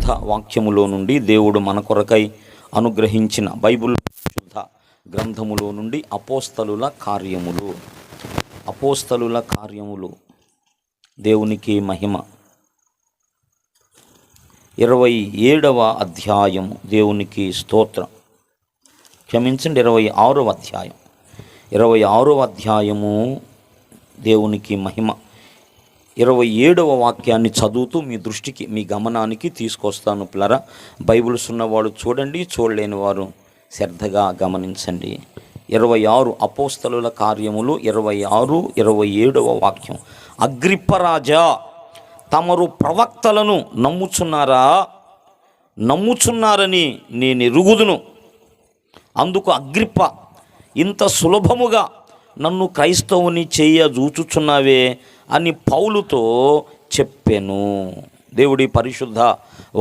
పరిశుద్ధ వాక్యములో నుండి దేవుడు మన కొరకై అనుగ్రహించిన బైబిల్ పరిశుద్ధ గ్రంథములో నుండి అపోస్తలుల కార్యములు దేవునికి మహిమ. 27వ అధ్యాయము దేవునికి స్తోత్రం. క్షమించండి, 26వ అధ్యాయం. 26వ అధ్యాయము దేవునికి మహిమ. 27వ వాక్యాన్ని చదువుతూ మీ దృష్టికి, మీ గమనానికి తీసుకొస్తాను పిల్లరా. బైబిల్స్ ఉన్నవాడు చూడండి, చూడలేని వారు శ్రద్ధగా గమనించండి. 26 అపోస్తలుల కార్యములు 26, 27వ వాక్యం. అగ్రిప్పరాజా, తమరు ప్రవక్తలను నమ్ముచున్నారని నేను ఎరుగుదును. అందుకు అగ్రిప్ప, ఇంత సులభముగా నన్ను క్రైస్తవుని చేయజూచుచున్నావే అని పౌలుతో చెప్పెను. దేవుడి పరిశుద్ధ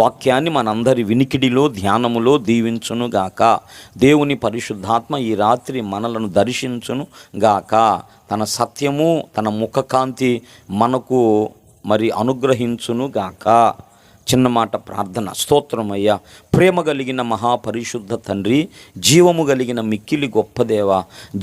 వాక్యాన్ని మనందరి వినికిడిలో, ధ్యానములో దీవించునుగాక. దేవుని పరిశుద్ధాత్మ ఈ రాత్రి మనలను దర్శించును గాక. తన సత్యము, తన ముఖకాంతి మనకు అనుగ్రహించును గాక. చిన్న మాట ప్రార్థన. స్తోత్రమయ్యా, ప్రేమ కలిగిన మహాపరిశుద్ధ తండ్రి, జీవము కలిగిన మిక్కిలి గొప్ప దేవ,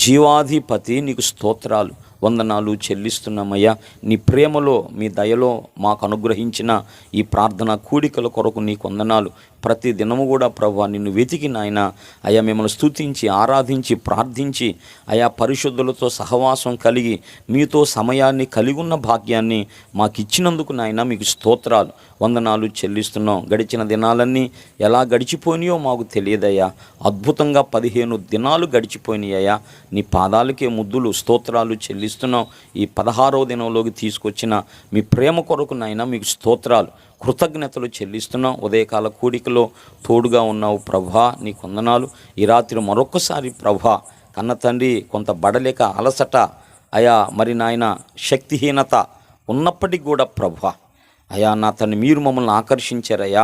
జీవాధిపతి, నీకు స్తోత్రాలు, వందనాలు చెల్లిస్తున్నామయ్యా. నీ ప్రేమలో, మీ దయలో మాకు అనుగ్రహించిన ఈ ప్రార్థన కూడికల కొరకు నీకు వందనాలు. ప్రతి దినము కూడా ప్రభువా నిన్ను వెతికి నాయన అయా మిమ్మల్ని స్తుతించి, ఆరాధించి, ప్రార్థించి అయా పరిశుద్ధులతో సహవాసం కలిగి మీతో సమయాన్ని కలిగి ఉన్న భాగ్యాన్ని మాకు ఇచ్చినందుకు నాయన మీకు స్తోత్రాలు, వందనాలు చెల్లిస్తున్నాం. గడిచిన దినాలన్నీ ఎలా గడిచిపోయినాయో మాకు తెలియదయ్యా. అద్భుతంగా 15 దినాలు గడిచిపోయినాయ్యా. నీ పాదాలకే ముద్దులు, స్తోత్రాలు చెల్లిస్తున్నాం. ఈ 16వ దినంలోకి తీసుకొచ్చిన మీ ప్రేమ కొరకు నాయన మీకు స్తోత్రాలు, కృతజ్ఞతలు చెల్లిస్తున్నాం. ఉదయకాల కూడికలో తోడుగా ఉన్నావు ప్రభా, నీకు వందనాలు. ఈ రాత్రి మరొకసారి ప్రభా, కన్న తండ్రి కొంత బడలేక అలసట అయా నాయన శక్తిహీనత ఉన్నప్పటికీ కూడా ప్రభా అయా నా తండ్రి మీరు మమ్మల్ని ఆకర్షించారయ్యా,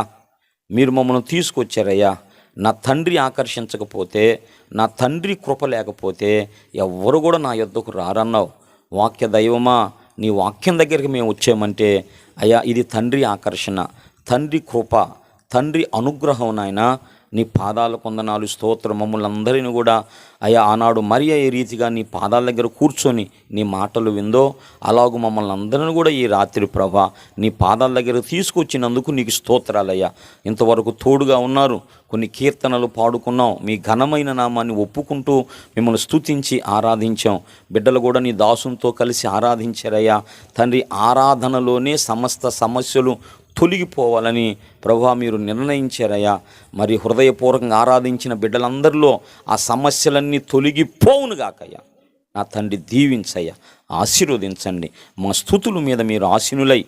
మీరు మమ్మల్ని తీసుకొచ్చారయ్యా. నా తండ్రి ఆకర్షించకపోతే, నా తండ్రి కృప లేకపోతే ఎవ్వరు కూడా నా యొద్దకు రారన్నావు. వాక్య దైవమా, నీ వాక్యం దగ్గరికి మేము వచ్చామంటే అయ్యా ఇది తండ్రి ఆకర్షణ, తండ్రి కృప, తండ్రి అనుగ్రహం నాయన. నీ పాదాల కొందనాలు, స్తోత్రం. మమ్మల్ని అందరినీ కూడా అయ్యా ఆనాడు మరియ ఏ రీతిగా నీ పాదాల దగ్గర కూర్చొని నీ మాటలు విందో అలాగూ మమ్మల్ని అందరిని కూడా ఈ రాత్రి ప్రభా నీ పాదాల దగ్గర తీసుకొచ్చినందుకు నీకు స్తోత్రాలయ్యా. ఇంతవరకు తోడుగా ఉన్నారు, కొన్ని కీర్తనలు పాడుకున్నాం, మీ ఘనమైన నామాన్ని ఒప్పుకుంటూ మిమ్మల్ని స్తుతించి ఆరాధించాం. బిడ్డలు కూడా నీ దాసునితో కలిసి ఆరాధించారయ్యా తండ్రి. ఆరాధనలోనే సమస్త సమస్యలు తొలగిపోవాలని ప్రభువా మీరు నిర్ణయించారయ్యా. హృదయపూర్వకంగా ఆరాధించిన బిడ్డలందరిలో ఆ సమస్యలన్నీ తొలగిపోవునుగాకయ్యా. నా తండ్రి దీవించయ్యా, ఆశీర్వదించండి. మా స్తుతుల మీద మీరు ఆసీనులై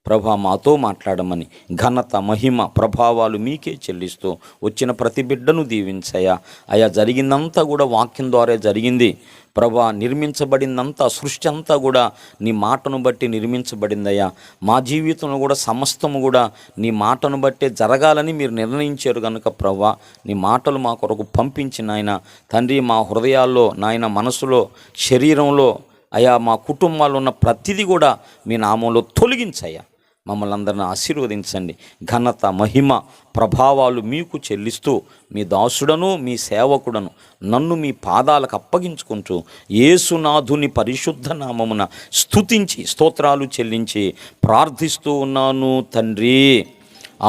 ప్రభా మాతో మాట్లాడమని ఘనత, మహిమ, ప్రభావాలు మీకే చెల్లిస్తూ వచ్చిన ప్రతి బిడ్డను దీవించయ్యా. అయా జరిగిందంతా కూడా వాక్యం ద్వారా జరిగింది ప్రభా. నిర్మించబడిందంతా, సృష్టి అంతా కూడా నీ మాటను బట్టి నిర్మించబడిందయ్యా. మా జీవితంలో కూడా సమస్తము కూడా నీ మాటను బట్టే జరగాలని మీరు నిర్ణయించారు కనుక ప్రభా నీ మాటలు మా కొరకు పంపించిన ఆయన తండ్రి, మా హృదయాల్లో నాయన, మనసులో, శరీరంలో అయా మా కుటుంబాల్లో ఉన్న ప్రతిదీ కూడా మీ నామంలో తొలగించయ్యా. మమ్మల్ని అందరిని ఆశీర్వదించండి. ఘనత, మహిమ, ప్రభావాలు మీకు చెల్లిస్తూ మీ దాసుడను, మీ సేవకుడను నన్ను మీ పాదాలకు అప్పగించుకుంటూ యేసునాథుని పరిశుద్ధ నామమున స్తుతించి స్తోత్రాలు చెల్లించి ప్రార్థిస్తూ ఉన్నాను తండ్రి.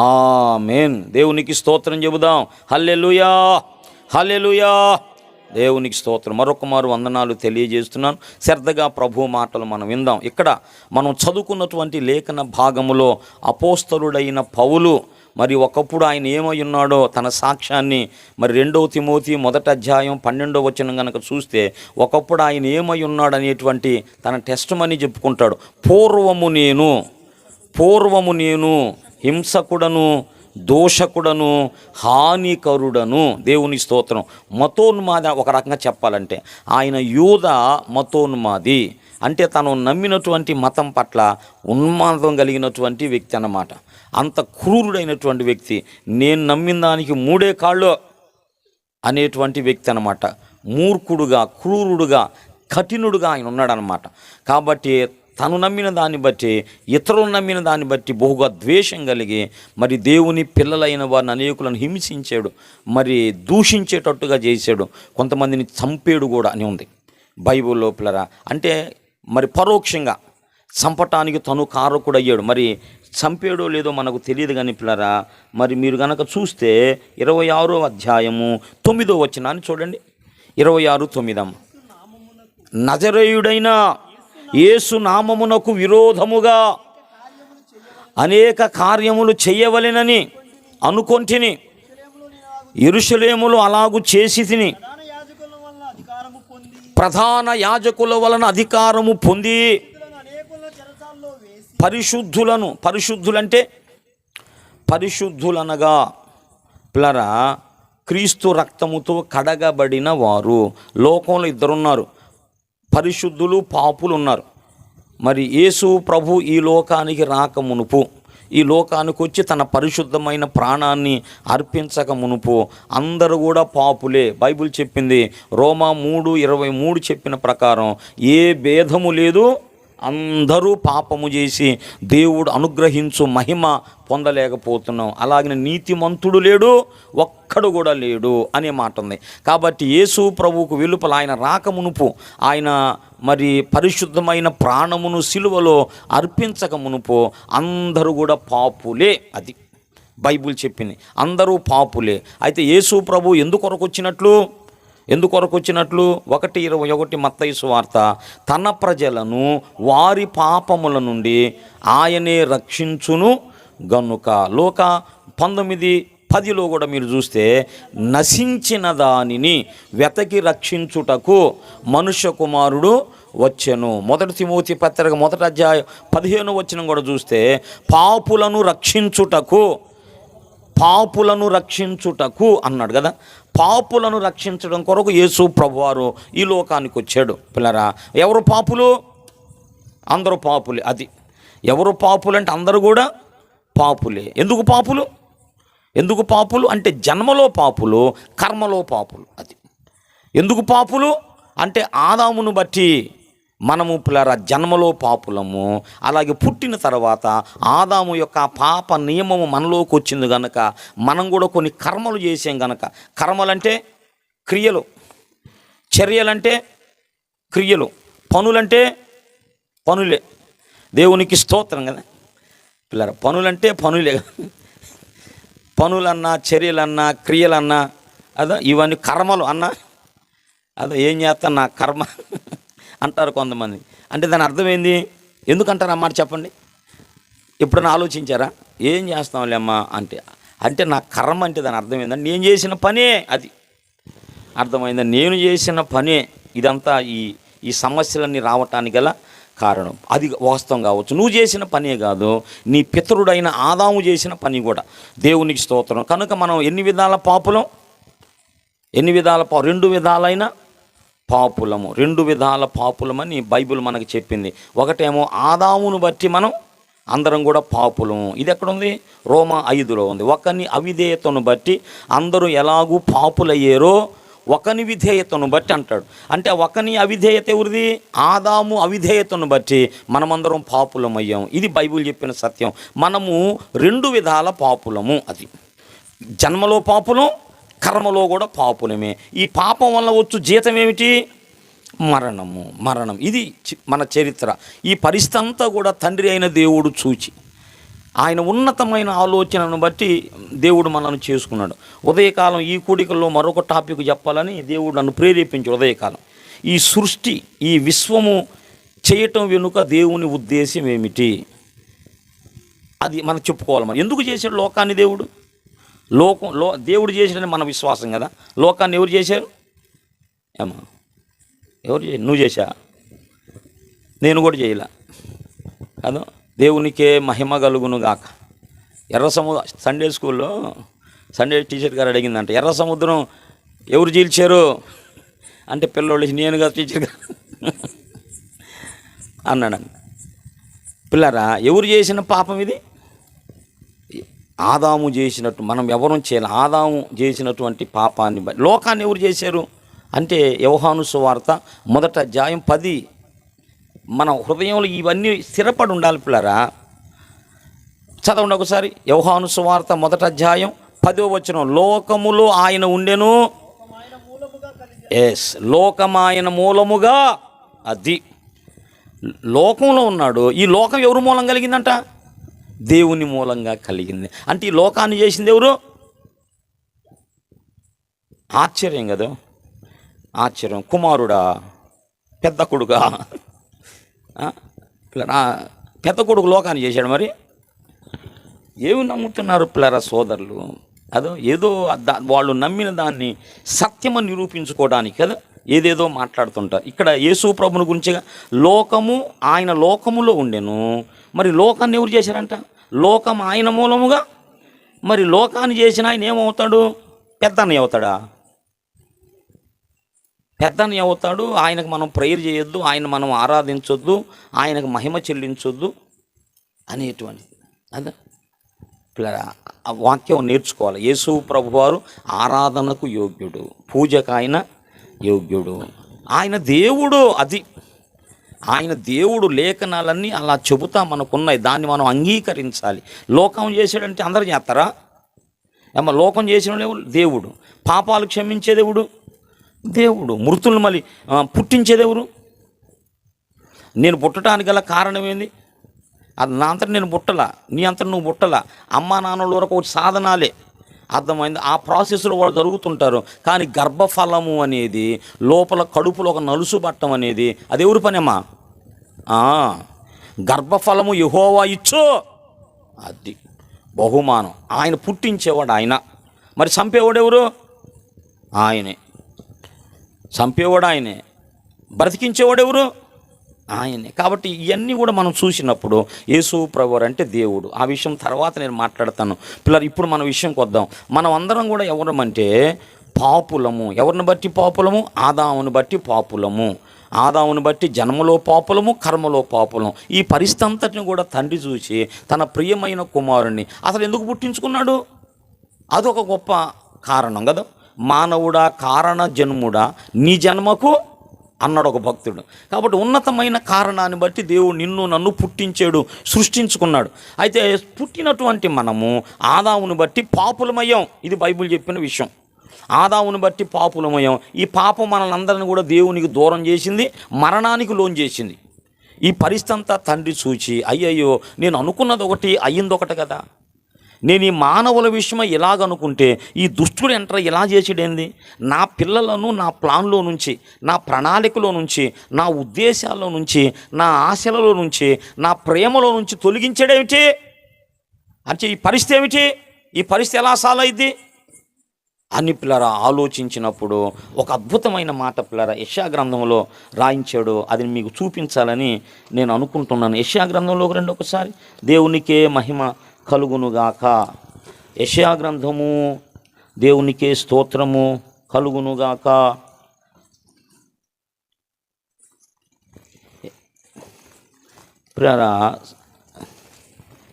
ఆమేన్. దేవునికి స్తోత్రం చెబుదాం. హల్లెలూయా, హల్లెలూయా. దేవునికి స్తోత్రం. మరొకమారు వందనాలు తెలియజేస్తున్నాను. శ్రద్ధగా ప్రభు మాటలు మనం విందాం. ఇక్కడ మనం చదువుకున్నటువంటి లేఖన భాగములో అపోస్తలుడైన పౌలు ఒకప్పుడు ఆయన ఏమై ఉన్నాడో తన సాక్ష్యాన్ని 2వ తిమోతి 1వ అధ్యాయం 12వ వచనం కనుక చూస్తే ఒకప్పుడు ఆయన ఏమై ఉన్నాడు అనేటువంటి తన టెస్టిమనీ చెప్పుకుంటాడు. పూర్వము నేను హింసకుడను, దోషకుడను, హానికరుడను. దేవుని స్తోత్రం. మతోన్మాది ఒక రకంగా చెప్పాలంటే ఆయన యూద మతోన్మాది అంటే తను నమ్మినటువంటి మతం పట్ల ఉన్మాదం కలిగినటువంటి వ్యక్తి అన్నమాట. అంత క్రూరుడైనటువంటి వ్యక్తి. నేను నమ్మిన దానికి 3 కాళ్ళు అనేటువంటి వ్యక్తి అన్నమాట. మూర్ఖుడుగా, క్రూరుడుగా, కఠినుడుగా ఆయన ఉన్నాడనమాట. కాబట్టి తను నమ్మిన దాన్ని బట్టి, ఇతరులు నమ్మిన దాన్ని బట్టి బహుగా ద్వేషం కలిగి మరి దేవుని పిల్లలైన వారిని అనేకులను హింసించాడు, మరి దూషించేటట్టుగా చేశాడు, కొంతమందిని చంపేడు కూడా అని ఉంది బైబిల్ లోపలరా. అంటే మరి పరోక్షంగా చంపటానికి తను కారకుడయ్యాడు. మరి చంపేడో లేదో మనకు తెలియదు కానీ పిల్లరా, మరి మీరు కనుక చూస్తే 26వ అధ్యాయము 9వ వచనాన్ని చూడండి. 26:9 నజరేయుడైన యేసు నామమునకు విరోధముగా అనేక కార్యములు చేయవలెనని అనుకొంటిని, యెరూషలేములో అలాగు చేసి తిని ప్రధాన యాజకుల వలన అధికారము పొంది పరిశుద్ధులంటే పరిశుద్ధులనగా పిల్లరా క్రీస్తు రక్తముతో కడగబడిన వారు. లోకంలో ఇద్దరున్నారు, పరిశుద్ధులు, పాపులు ఉన్నారు. మరి యేసు ప్రభు ఈ లోకానికి రాక మునుపు, ఈ లోకానికి వచ్చి తన పరిశుద్ధమైన ప్రాణాన్ని అర్పించక మునుపు అందరూ కూడా పాపులే. బైబిల్ చెప్పింది, రోమా 3:23 చెప్పిన ప్రకారం ఏ భేదము లేదు, అందరూ పాపము చేసి దేవుడు అనుగ్రహించు మహిమ పొందలేకపోతున్నాం. అలాగే నీతిమంతుడు లేడు, ఒక్కడు కూడా లేడు అనే మాట ఉంది. కాబట్టి యేసు ప్రభువుకు వెలుపల ఆయన రాకమునుపు, ఆయన మరి పరిశుద్ధమైన ప్రాణమును సిలువలో అర్పించక మునుపు అందరూ కూడా పాపులే. అది బైబిల్ చెప్పింది, అందరూ పాపులే. అయితే యేసు ప్రభు ఎందుకొరకు వచ్చినట్లు 1:21 మత్తయి సువార్త, తన ప్రజలను వారి పాపముల నుండి ఆయనే రక్షించును గనుక. లోక 19:10 కూడా మీరు చూస్తే, నశించిన దానిని వెతకి రక్షించుటకు మనుష్య కుమారుడు వచ్చెను. 1 తిమోతి పత్రిక 1వ అధ్యాయం 15వ వచనం కూడా చూస్తే, పాపులను రక్షించుటకు అన్నాడు కదా. పాపులను రక్షించడం కొరకు యేసు ప్రభువారు ఈ లోకానికి వచ్చాడు. పిల్లరా, ఎవరు పాపులు? అందరూ పాపులే. అది ఎవరు పాపులు అంటే అందరూ కూడా పాపులే. ఎందుకు పాపులు అంటే జన్మలో పాపులు, కర్మలో పాపులు. అది ఎందుకు పాపులు అంటే ఆదామును బట్టి మనము పిల్లరా జన్మలో పాపులము. అలాగే పుట్టిన తర్వాత ఆదాము యొక్క పాప నియమము మనలోకి వచ్చింది కనుక మనం కూడా కొన్ని కర్మలు చేసాం కనుక. కర్మలంటే క్రియలు, చర్యలంటే క్రియలు, పనులంటే పనులే. దేవునికి స్తోత్రం కదా పిల్లరా. పనులంటే పనులే కదా. పనులన్నా, చర్యలన్నా, క్రియలన్నా అదో ఇవన్నీ కర్మలు అన్నా. అదో ఏం చేస్తాను నా కర్మ అంటారు కొంతమంది. అంటే దాని అర్థమైంది, ఎందుకంటారు అన్నమాట చెప్పండి. ఎప్పుడైనా ఆలోచించారా? ఏం చేస్తాంలే అమ్మా అంటే నా కర్మ అంటే దాని అర్థమైందండి, నేను చేసిన పనే. అది అర్థమైందని, నేను చేసిన పనే ఇదంతా ఈ సమస్యలన్నీ రావటానికి గల కారణం. అది వాస్తవం కావచ్చు, నువ్వు చేసిన పనే కాదు, నీ పితరుడైన ఆదాము చేసిన పని కూడా. దేవునికి స్తోత్రం. కనుక మనం ఎన్ని విధాల పాపులం, రెండు విధాలైన పాపులము, 2 విధాల పాపులమని బైబిల్ మనకు చెప్పింది. ఒకటేమో ఆదామును బట్టి మనం అందరం కూడా పాపులము. ఇది ఎక్కడుంది? రోమా 5లో ఉంది. ఒకని అవిధేయతను బట్టి అందరూ ఎలాగూ పాపులయ్యారో ఒకని విధేయతను బట్టి అంటాడు. అంటే ఒకని అవిధేయత ఎవరిది? ఆదాము అవిధేయతను బట్టి మనమందరం పాపులమయ్యాం. ఇది బైబిల్ చెప్పిన సత్యం. మనము 2 విధాల పాపులము. అది జన్మలో పాపులం, కర్మలో కూడా పాపులమే. ఈ పాపం వల్ల వచ్చు జీతం ఏమిటి? మరణం. ఇది మన చరిత్ర. ఈ పరిస్థితి అంతా కూడా తండ్రి అయిన దేవుడు చూచి ఆయన ఉన్నతమైన ఆలోచనను బట్టి దేవుడు మనల్ని చేసుకున్నాడు. ఉదయకాలం ఈ కూడికల్లో మరొక టాపిక్ చెప్పాలని దేవుడు నన్ను ప్రేరేపించాడు. ఉదయకాలం ఈ సృష్టి, ఈ విశ్వము చేయటం వెనుక దేవుని ఉద్దేశం ఏమిటి అది మనం చెప్పుకోవాలి. మనం ఎందుకు చేశాడు లోకాన్ని దేవుడు? దేవుడు చేసాడని మన విశ్వాసం కదా. లోకాన్ని ఎవరు చేశారు? ఏమా ఎవరు చేశారు? నువ్వు చేశా, నేను కూడా చేయలే కదా. దేవునికే మహిమ కలుగును గాక. సండే స్కూల్లో సండే టీచర్ గారు అడిగిందంట, ఎర్ర సముద్రం ఎవరు చీల్చారు అంటే పిల్లోళ్ళు నేను కదా టీచర్ గారు అన్నాడు. పిల్లరా, ఎవరు చేసిన పాపం ఇది? ఆదాము చేసినట్టు మనం ఎవరూ చేయాలి. ఆదాము చేసినటువంటి పాపాన్ని లోకాన్ని ఎవరు చేశారు అంటే యోహాను సువార్త 1వ అధ్యాయం మన హృదయంలో ఇవన్నీ స్థిరపడి ఉండాలి పిల్లరా. చదవండి ఒకసారి యోహాను సువార్త 1వ అధ్యాయం 10వ వచనం. లోకములో ఆయన ఉండెను. ఎస్, లోకమాయన మూలముగా. అది లోకంలో ఉన్నాడు. ఈ లోకం ఎవరు మూలం కలిగిందంట? దేవుని మూలంగా కలిగింది. అంటే ఈ లోకాన్ని చేసింది ఎవరు? ఆశ్చర్యం కదా, ఆశ్చర్యం. కుమారుడా, పెద్ద కొడుకా? పెద్ద కొడుకు లోకాన్ని చేశాడు. మరి ఏమి నమ్ముతున్నారు పిల్లరా సోదరులు? అదో ఏదో వాళ్ళు నమ్మిన దాన్ని సత్యమని నిరూపించుకోవడానికి కదా ఏదేదో మాట్లాడుతుంటారు. ఇక్కడ యేసు ప్రభుని గురించి లోకము ఆయన లోకములో ఉండెను. మరి లోకాన్ని ఎవరు చేశారంట? లోకం ఆయన మూలముగా. మరి లోకాన్ని చేసిన ఆయన ఏమవుతాడు? పెద్దన్నయ్య అవుతాడా? పెద్దన్నయ్య అవుతాడు. ఆయనకు మనం ప్రేయర్ చేయొద్దు, ఆయన మనం ఆరాధించొద్దు, ఆయనకు మహిమ చెల్లించొద్దు అనేటువంటి అదే పిల్లరా. ఆ వాక్యం నేర్చుకోవాలి. యేసు ప్రభువారు ఆరాధనకు యోగ్యుడు, పూజకు ఆయన యోగ్యుడు, ఆయన దేవుడు. అది ఆయన దేవుడు. లేఖనాలన్నీ అలా చెబుతా మనకున్నాయి, దాన్ని మనం అంగీకరించాలి. లోకం చేసాడంటే అందరూ చేస్తారా? లోకం చేసిన దేవుడు. పాపాలు క్షమించే దేవుడు దేవుడు. మృతులను మళ్ళీ పుట్టించేదెవరు? నేను పుట్టడానికి గల కారణం ఏంది? అది నా అంతటా నేను పుట్టలా, నీ అంతటా నువ్వు పుట్టలా. అమ్మా నాన్నల వరకు ఒక సాధనాలే, అర్థమైంది. ఆ ప్రాసెస్లో వాళ్ళు జరుగుతుంటారు. కానీ గర్భఫలము అనేది, లోపల కడుపులో ఒక నలుసు పట్టం అనేది అది ఎవరి పనేమ్మా? గర్భఫలము యెహోవా ఇచ్చు, అది బహుమానం. ఆయన పుట్టించేవాడు ఆయన. మరి చంపేవాడు ఎవరు? ఆయనే. చంపేవాడు ఆయనే, బ్రతికించేవాడు ఎవరు? ఆయనే. కాబట్టి ఇవన్నీ కూడా మనం చూసినప్పుడు యేసు ప్రభువారు అంటే దేవుడు. ఆ విషయం తర్వాత నేను మాట్లాడతాను పిల్లలు. ఇప్పుడు మన విషయంకి వద్దాం. మనం అందరం కూడా ఎవరమంటే పాపులము. ఎవరిని బట్టి పాపులము? ఆదాముని బట్టి పాపులము. ఆదాముని బట్టి జన్మలో పాపులము, కర్మలో పాపులము. ఈ పరిస్థితి అంతటిని కూడా తండ్రి చూసి తన ప్రియమైన కుమారుణ్ణి అసలు ఎందుకు పుట్టించుకున్నాడు? అదొక గొప్ప కారణం కదా. మానవుడా, కారణ జన్ముడా, నీ జన్మకు అన్నాడు ఒక భక్తుడు. కాబట్టి ఉన్నతమైన కారణాన్ని బట్టి దేవుడు నిన్ను నన్ను పుట్టించాడు, సృష్టించుకున్నాడు. అయితే పుట్టినటువంటి మనము ఆదాముని బట్టి పాపులమయ్యాం. ఇది బైబిల్ చెప్పిన విషయం. ఆదాముని బట్టి పాపులమయ్యాం. ఈ పాపం మనల్ని అందరిని కూడా దేవునికి దూరం చేసింది, మరణానికి లోన్ చేసింది. ఈ పరిస్థితి అంతా తండ్రి చూచి అయ్యయ్యో నేను అనుకున్నది ఒకటి అయ్యింది ఒకటి కదా. నేను ఈ మానవుల విషయమై ఇలాగనుకుంటే ఈ దుష్టుడు ఎంటర్ ఇలా చేసేడేంది? నా పిల్లలను నా ప్లాన్లో నుంచి, నా ప్రణాళికలో నుంచి, నా ఉద్దేశాల్లో నుంచి, నా ఆశలలో నుంచి, నా ప్రేమలో నుంచి తొలగించాడేమిటి అంటే ఈ పరిస్థితి ఏమిటి? ఈ పరిస్థితి ఎలా సాల్వ్ అయింది అని పిల్లరా ఆలోచించినప్పుడు ఒక అద్భుతమైన మాట పిల్లరా యెషయా గ్రంథంలో రాయించాడు. అది మీకు చూపించాలని నేను అనుకుంటున్నాను. యెషయా గ్రంథంలోకి రండి ఒకసారి. దేవునికే మహిమ కలుగునుగాక. యెషయా గ్రంథము. దేవునికే స్తోత్రము కలుగునుగాక. ప్రియరా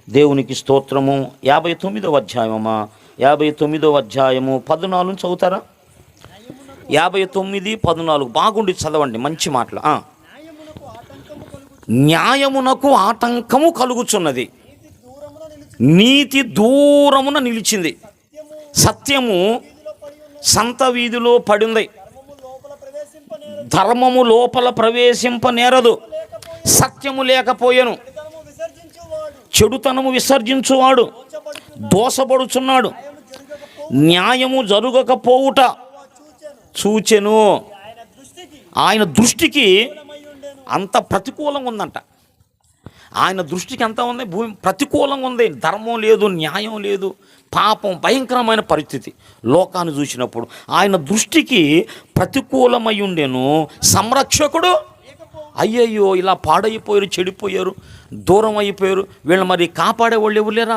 దేవునికి స్తోత్రము. 59వ అధ్యాయమా, 59వ అధ్యాయము 14 చదువుతారా? 59, 14 బాగుండి చదవండి, మంచి మాటలు. న్యాయమునకు ఆటంకము కలుగుచున్నది, నీతి దూరమున నిలిచింది, సత్యము సంత వీధిలో పడింది, ధర్మము లోపల ప్రవేశింపనేరదు, సత్యము లేకపోయెను, చెడుతనము విసర్జించువాడు దోసపడుచున్నాడు, న్యాయము జరుగకపోవుట చూచెను. ఆయన దృష్టికి అంత ప్రతికూలంగా ఉందంట. ఆయన దృష్టికి ఎంత ఉంది? భూమి ప్రతికూలంగా ఉంది. ధర్మం లేదు, న్యాయం లేదు, పాపం, భయంకరమైన పరిస్థితి. లోకాన్ని చూసినప్పుడు ఆయన దృష్టికి ప్రతికూలమై ఉండెను. సంరక్షకుడు అయ్యయ్యో ఇలా పాడైపోయారు, చెడిపోయారు, దూరం అయిపోయారు, వీళ్ళు మరి కాపాడేవాళ్ళు ఎవరు లేరా?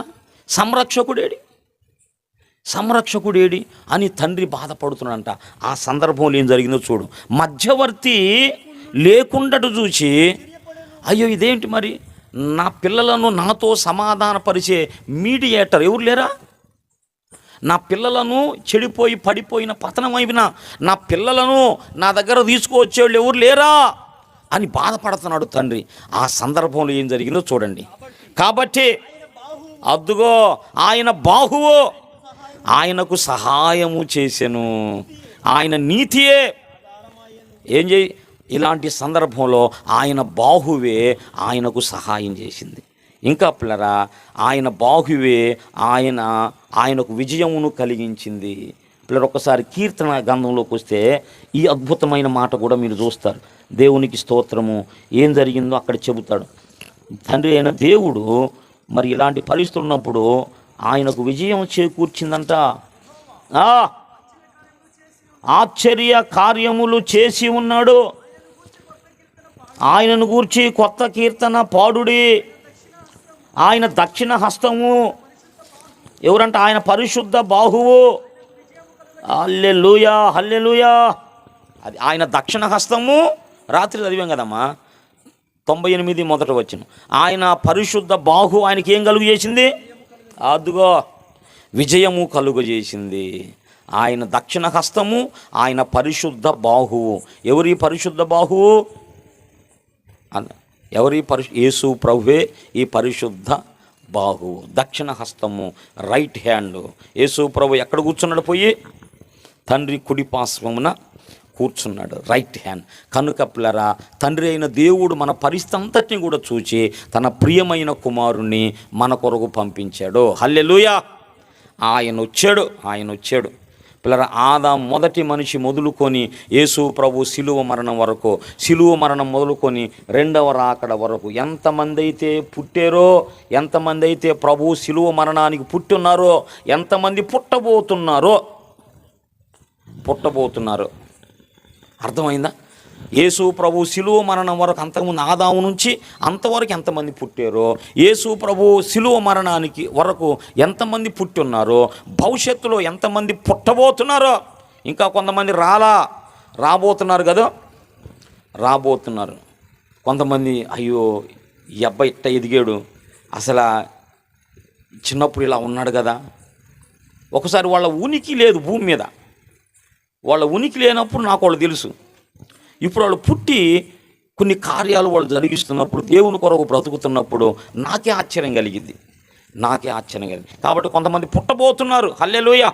సంరక్షకుడేడి, సంరక్షకుడేడి అని తండ్రి బాధపడుతున్నాడంట. ఆ సందర్భంలో ఏం జరిగిందో చూడు. మధ్యవర్తి లేకుండాటు చూసి అయ్యో ఇదేంటి మరి, నా పిల్లలను నాతో సమాధానపరిచే మీడియేటర్ ఎవరు లేరా? నా పిల్లలను చెడిపోయి పడిపోయిన పతనమైనా నా పిల్లలను నా దగ్గర తీసుకువచ్చేవాళ్ళు ఎవరు లేరా? అని బాధపడుతున్నాడు తండ్రి. ఆ సందర్భంలో ఏం జరిగిందో చూడండి. కాబట్టి అద్దుగో ఆయన బాహువు ఆయనకు సహాయము చేసెను, ఆయన నీతియే ఏం చేయి. ఇలాంటి సందర్భంలో ఆయన బాహువే ఆయనకు సహాయం చేసింది. ఇంకా పిల్లరా, ఆయన బాహువే ఆయనకు విజయమును కలిగించింది. పిల్లలు ఒకసారి కీర్తన గ్రంథంలోకి వస్తే ఈ అద్భుతమైన మాట కూడా మీరు చూస్తారు. దేవునికి స్తోత్రము. ఏం జరిగిందో అక్కడ చెబుతాడు. తండ్రి అయిన దేవుడు మరి ఇలాంటి పరిస్థితులు ఉన్నప్పుడు ఆయనకు విజయం చేకూర్చిందంట. ఆశ్చర్య కార్యములు చేసి ఉన్నాడు. ఆయనను గూర్చి కొత్త కీర్తన పాడుడి. ఆయన దక్షిణ హస్తము ఎవరంట? ఆయన పరిశుద్ధ బాహువు. హల్లెలూయా, హల్లెలూయా. అది ఆయన దక్షిణ హస్తము. రాత్రి చదివాం కదమ్మా 98 మొదట వచ్చిన. ఆయన పరిశుద్ధ బాహు ఆయనకి ఏం కలుగు చేసింది? అదుగో విజయము కలుగు చేసింది. ఆయన దక్షిణ హస్తము, ఆయన పరిశుద్ధ బాహువు. ఎవరి పరిశుద్ధ బాహువు? యేసు ప్రభువే ఈ పరిశుద్ధ బాహువు, దక్షిణ హస్తము, రైట్ హ్యాండ్. యేసు ప్రభు ఎక్కడ కూర్చున్నాడు? పోయి తండ్రి కుడి పార్శ్వమున కూర్చున్నాడు, రైట్ హ్యాండ్. కనుక పిల్లరా, తండ్రి అయిన దేవుడు మన పరిస్థితి అంతటిని కూడా చూచి తన ప్రియమైన కుమారుణ్ణి మన కొరకు పంపించాడు. హల్లెలూయా. ఆయన వచ్చాడు పిల్లరా. ఆదాము మొదటి మనిషి మొదలుకొని యేసు ప్రభు శిలువ మరణం వరకు, శిలువ మరణం మొదలుకొని రెండవ రాకడ వరకు ఎంతమంది అయితే పుట్టారో, ఎంతమంది అయితే ప్రభు శిలువ మరణానికి పుట్టున్నారో, ఎంతమంది పుట్టబోతున్నారో అర్థమైందా? యేసు ప్రభు శిలువ మరణం వరకు, అంతకుముందు ఆదాము నుంచి అంతవరకు ఎంతమంది పుట్టారో, యేసు ప్రభు శిలువ మరణానికి వరకు ఎంతమంది పుట్టి ఉన్నారో, భవిష్యత్తులో ఎంతమంది పుట్టబోతున్నారో, ఇంకా కొంతమంది రాబోతున్నారు కదా, రాబోతున్నారు. కొంతమంది అయ్యో ఈ అబ్బాయి ఇట్ట ఎదిగాడు, అసలు చిన్నప్పుడు ఇలా ఉన్నాడు కదా. ఒకసారి వాళ్ళ ఉనికి లేదు భూమి మీద. వాళ్ళ ఉనికి లేనప్పుడు నాకు వాళ్ళు తెలుసు. ఇప్పుడు వాళ్ళు పుట్టి కొన్ని కార్యాలు వాళ్ళు జరిగిస్తున్నప్పుడు, దేవుని కొరకు బ్రతుకుతున్నప్పుడు నాకే ఆశ్చర్యం కలిగింది. కాబట్టి కొంతమంది పుట్టబోతున్నారు. హల్లెలూయా.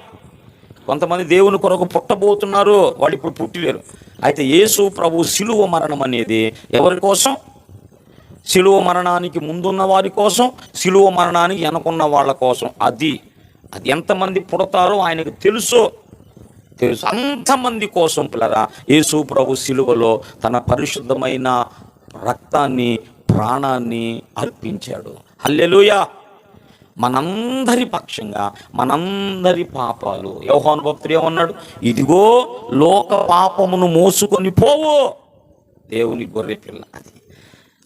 కొంతమంది దేవుని కొరకు పుట్టబోతున్నారు, వాళ్ళు ఇప్పుడు పుట్టిలేరు. అయితే యేసు ప్రభు శిలువ మరణం అనేది ఎవరి కోసం? శిలువ మరణానికి ముందున్న వారి కోసం, శిలువ మరణానికి వెనకున్న వాళ్ళ కోసం. అది ఎంతమంది పుడతారో ఆయనకు తెలుసు. అంతమంది కోసం పిల్లరా యేసు ప్రభు శిలువలో తన పరిశుద్ధమైన రక్తాన్ని, ప్రాణాన్ని అర్పించాడు. హల్లెలూయా. మనందరి పక్షంగా, మనందరి పాపాలు. యోహాను భక్తుడు ఏమన్నాడు? ఇదిగో లోక పాపమును మోసుకొని పోవు దేవుని గొర్రె పిల్ల. అది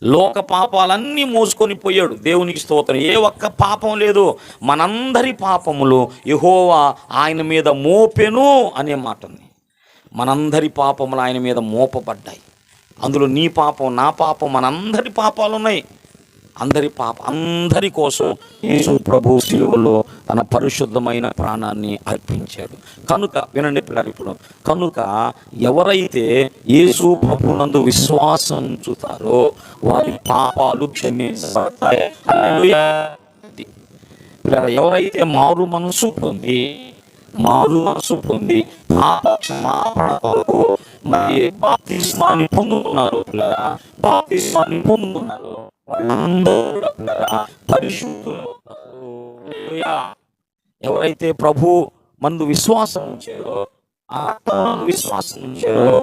లోక పాపాలన్నీ మోసుకొని పోయాడు. దేవునికి స్తోత్రం. ఏ ఒక్క పాపం లేదు. మనందరి పాపములు యెహోవా ఆయన మీద మోపెను అనే మాట ఉంది. మనందరి పాపములు ఆయన మీద మోపబడ్డాయి. అందులో నీ పాపం, నా పాపం, మనందరి పాపాలు ఉన్నాయి. అందరి కోసం యేసు ప్రభు శిలువలో తన పరిశుద్ధమైన ప్రాణాన్ని అర్పించాడు. కనుక వినండి పిల్లలు, ఇప్పుడు కనుక ఎవరైతే యేసు ప్రభునందు విశ్వాసం ఉంచుతారో వారి పాపాలు క్షమించబడతాయి. ఎవరైతే మారు మనసు పొంది పాప క్షమాపణ కొరకు మరి బాప్తిస్మాన్ని పొందుతున్నారు, ఎవరైతే ప్రభు మందు విశ్వాసం ఉంచారో, ఆత్మను విశ్వాసం ఉంచారో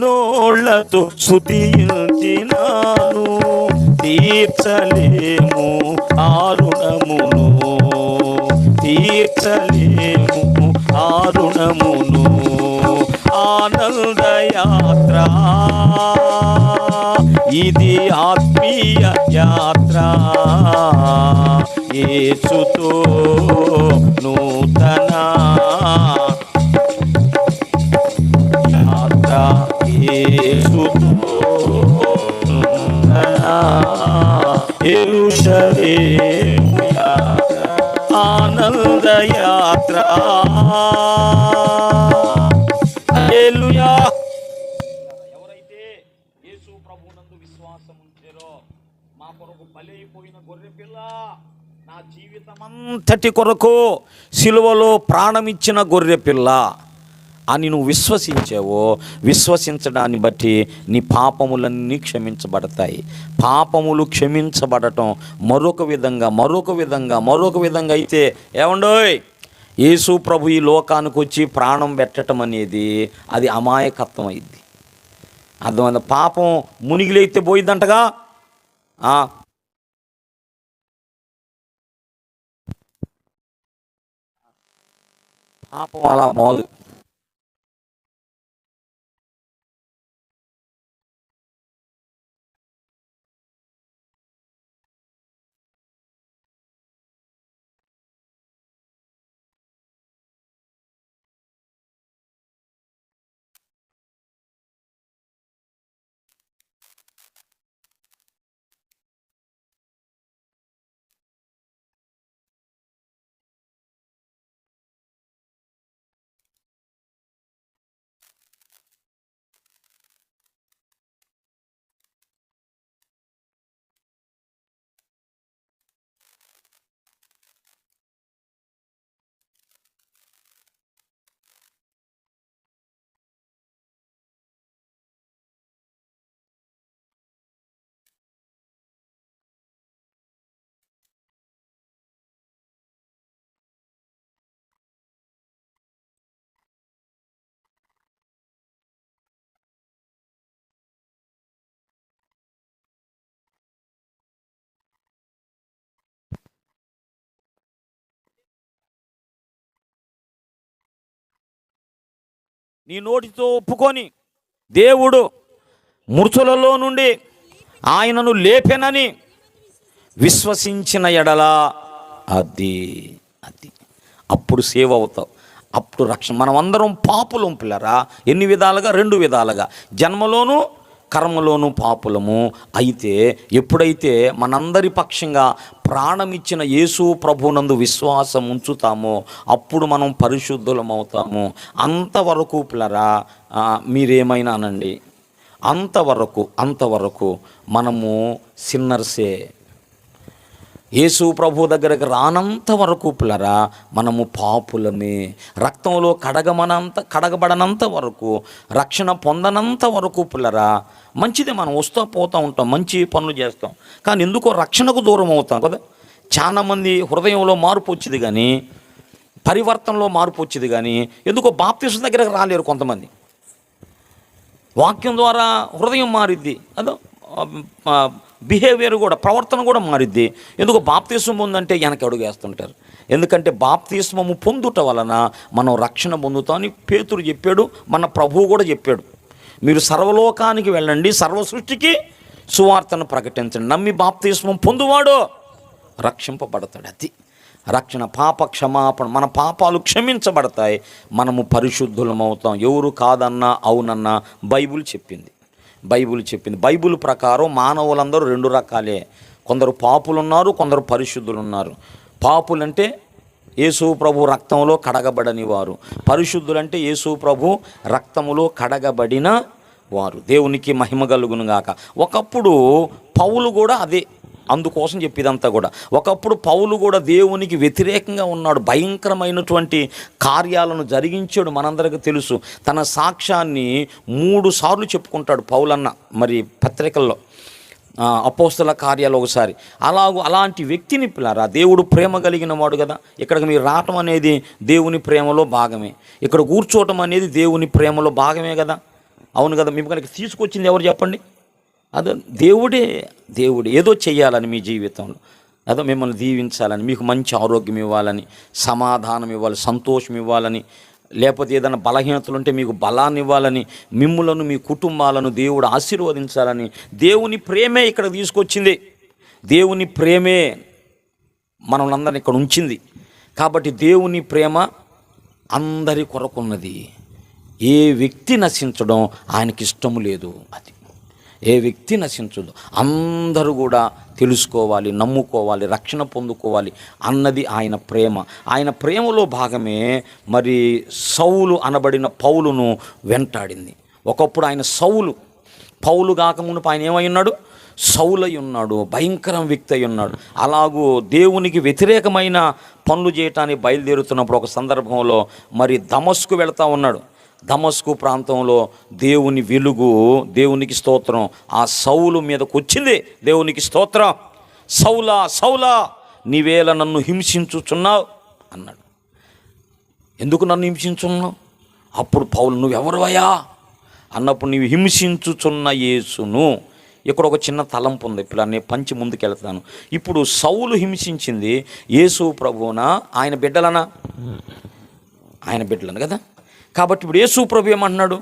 నోళ్లతో స్తుతించినాను, తీర్చలేము ఆరుణమును, ఆనందయాత్ర ఇది ఆత్మీయ యాత్ర, యేసుతో నూతన యాత్ర, యేసుతో నూతన యెరూషలేము యాత్ర, ఆనంద యాత్ర. హల్లెలూయా. ఎవరైతే యేసు ప్రభువునందు విశ్వాసం ఉంచారో, మా కొరకు బలైపోయిన గొర్రె పిల్ల, నా జీవితం అంతటి కొరకు సిలువలో ప్రాణమిచ్చిన గొర్రె పిల్ల అని నువ్వు విశ్వసించావో, విశ్వసించడాన్ని బట్టి నీ పాపములన్నీ క్షమించబడతాయి. పాపములు క్షమించబడటం మరొక విధంగా అయితే ఏమండోయ్, యేసు ప్రభు ఈ లోకానికి వచ్చి ప్రాణం పెట్టడం అనేది అది అమాయకత్వం అయింది. అర్థమైంది. పాపం మునిగిలైతే పోయిద్దంటగా, పాపం అలా మోదు. నీ నోటితో ఒప్పుకొని దేవుడు మృతులలో నుండి ఆయనను లేపెనని విశ్వసించిన ఎడల అది అప్పుడు సేవ్ అవుతావు, అప్పుడు రక్షణ. మనం అందరం పాపులం పిల్లరా, ఎన్ని విధాలుగా? 2 విధాలుగా, జన్మలోను కర్మలోను పాపులము. అయితే ఎప్పుడైతే మనందరి పక్షంగా ప్రాణమిచ్చిన యేసు ప్రభునందు విశ్వాసం ఉంచుతామో అప్పుడు మనం పరిశుద్ధులం అవుతాము. అంతవరకు పిల్లరా, మీరేమైనా అనండి, అంతవరకు మనము సిన్నర్సే. యేసు ప్రభు దగ్గరకు రానంత వరకు పిల్లరా మనము పాపులమే. రక్తంలో కడగబడనంత వరకు, రక్షణ పొందనంత వరకు పిల్లరా మంచిదే, మనం వస్తూ పోతూ ఉంటాం, మంచి పనులు చేస్తాం. కానీ ఎందుకో రక్షణకు దూరం అవుతాం కదా. చాలామంది హృదయంలో మార్పు వచ్చింది కానీ, పరివర్తనలో మార్పు వచ్చింది కానీ ఎందుకో బాప్తిసం దగ్గరకు రాలేరు కొంతమంది. వాక్యం ద్వారా హృదయం మారిద్ది, అదో బిహేవియర్ కూడా, ప్రవర్తన కూడా మారిద్ది. ఎందుకు? బాప్తిస్మం ఉందంటే వెనక అడుగు వేస్తుంటారు. ఎందుకంటే బాప్తిస్మము పొందుట వలన మనం రక్షణ పొందుతామని పేతురు చెప్పాడు, మన ప్రభువు కూడా చెప్పాడు. మీరు సర్వలోకానికి వెళ్ళండి, సర్వ సృష్టికి సువార్తను ప్రకటించండి, నమ్మి బాప్తిస్మం పొందువాడు రక్షింపబడతాడు. అది రక్షణ, పాప క్షమాపణ. మన పాపాలు క్షమించబడతాయి, మనము పరిశుద్ధులం అవుతాం. ఎవరు కాదన్నా అవునన్నా బైబిల్ చెప్పింది. బైబిల్ ప్రకారం మానవులందరూ 2 రకాలే. కొందరు పాపులు ఉన్నారు, కొందరు పరిశుద్ధులు ఉన్నారు. పాపులంటే యేసు ప్రభు రక్తంలో కడగబడని వారు, పరిశుద్ధులంటే యేసు ప్రభు రక్తములో కడగబడిన వారు. దేవునికి మహిమ కలుగును గాక. ఒకప్పుడు పౌలు కూడా అదే, అందుకోసం చెప్పేదంతా కూడా. ఒకప్పుడు పౌలు కూడా దేవునికి వ్యతిరేకంగా ఉన్నాడు, భయంకరమైనటువంటి కార్యాలను జరిగించాడు. మనందరికీ తెలుసు. తన సాక్ష్యాన్ని 3 సార్లు చెప్పుకుంటాడు పౌలన్న, మరి పత్రికల్లో, అపోస్తల కార్యాలు ఒకసారి. అలాంటి వ్యక్తిని పిల్లరా, దేవుడు ప్రేమ కలిగిన వాడు కదా. ఇక్కడికి మీరు రావటం అనేది దేవుని ప్రేమలో భాగమే, ఇక్కడ కూర్చోవటం అనేది దేవుని ప్రేమలో భాగమే కదా. అవును కదా. మేము కనుక తీసుకొచ్చింది ఎవరు చెప్పండి? అదో దేవుడే ఏదో చెయ్యాలని మీ జీవితంలో, అదో మిమ్మల్ని దీవించాలని, మీకు మంచి ఆరోగ్యం ఇవ్వాలని, సమాధానం ఇవ్వాలి, సంతోషం ఇవ్వాలని, లేకపోతే ఏదైనా బలహీనతలు ఉంటే మీకు బలాన్ని ఇవ్వాలని, మిమ్ములను మీ కుటుంబాలను దేవుడు ఆశీర్వదించాలని దేవుని ప్రేమే ఇక్కడ తీసుకొచ్చింది. దేవుని ప్రేమే మనల్ని ఇక్కడ ఉంచింది. కాబట్టి దేవుని ప్రేమ అందరి కొరకున్నది. ఏ వ్యక్తి నశించడం ఆయనకి ఇష్టము లేదు. అది ఏ వ్యక్తి నశించదు, అందరూ కూడా తెలుసుకోవాలి, నమ్ముకోవాలి, రక్షణ పొందుకోవాలి అన్నది ఆయన ప్రేమ. ఆయన ప్రేమలో భాగమే మరి సౌలు అనబడిన పౌలును వెంటాడింది. ఒకప్పుడు ఆయన పౌలు కాకముందు ఆయన ఏమై ఉన్నాడు? సౌలై ఉన్నాడు, భయంకరం వ్యక్తి అయి ఉన్నాడు. అలాగూ దేవునికి వ్యతిరేకమైన పనులు చేయటానికి బయలుదేరుతున్నప్పుడు ఒక సందర్భంలో మరి దమస్కు వెళతా ఉన్నాడు. దమస్కు ప్రాంతంలో దేవుని వెలుగు, దేవునికి స్తోత్రం, ఆ సౌలు మీదకు వచ్చింది. దేవునికి స్తోత్రం. సౌలా సౌలా నీవేళ నన్ను హింసించుచున్నావు అన్నాడు. ఎందుకు నన్ను హింసించున్నావు? అప్పుడు పౌలు, నువ్వెవరువయ్యా అన్నప్పుడు, నీవు హింసించుచున్న యేసును. ఇక్కడ ఒక చిన్న తలంపు ఉంది, ఇప్పుడు నేను పంచి ముందుకెళ్తాను. ఇప్పుడు సౌలు హింసించింది యేసు ప్రభువునా, ఆయన బిడ్డలనా? ఆయన బిడ్డలను కదా. కాబట్టి ఇప్పుడు యేసు ప్రభు ఏమంటున్నాడు?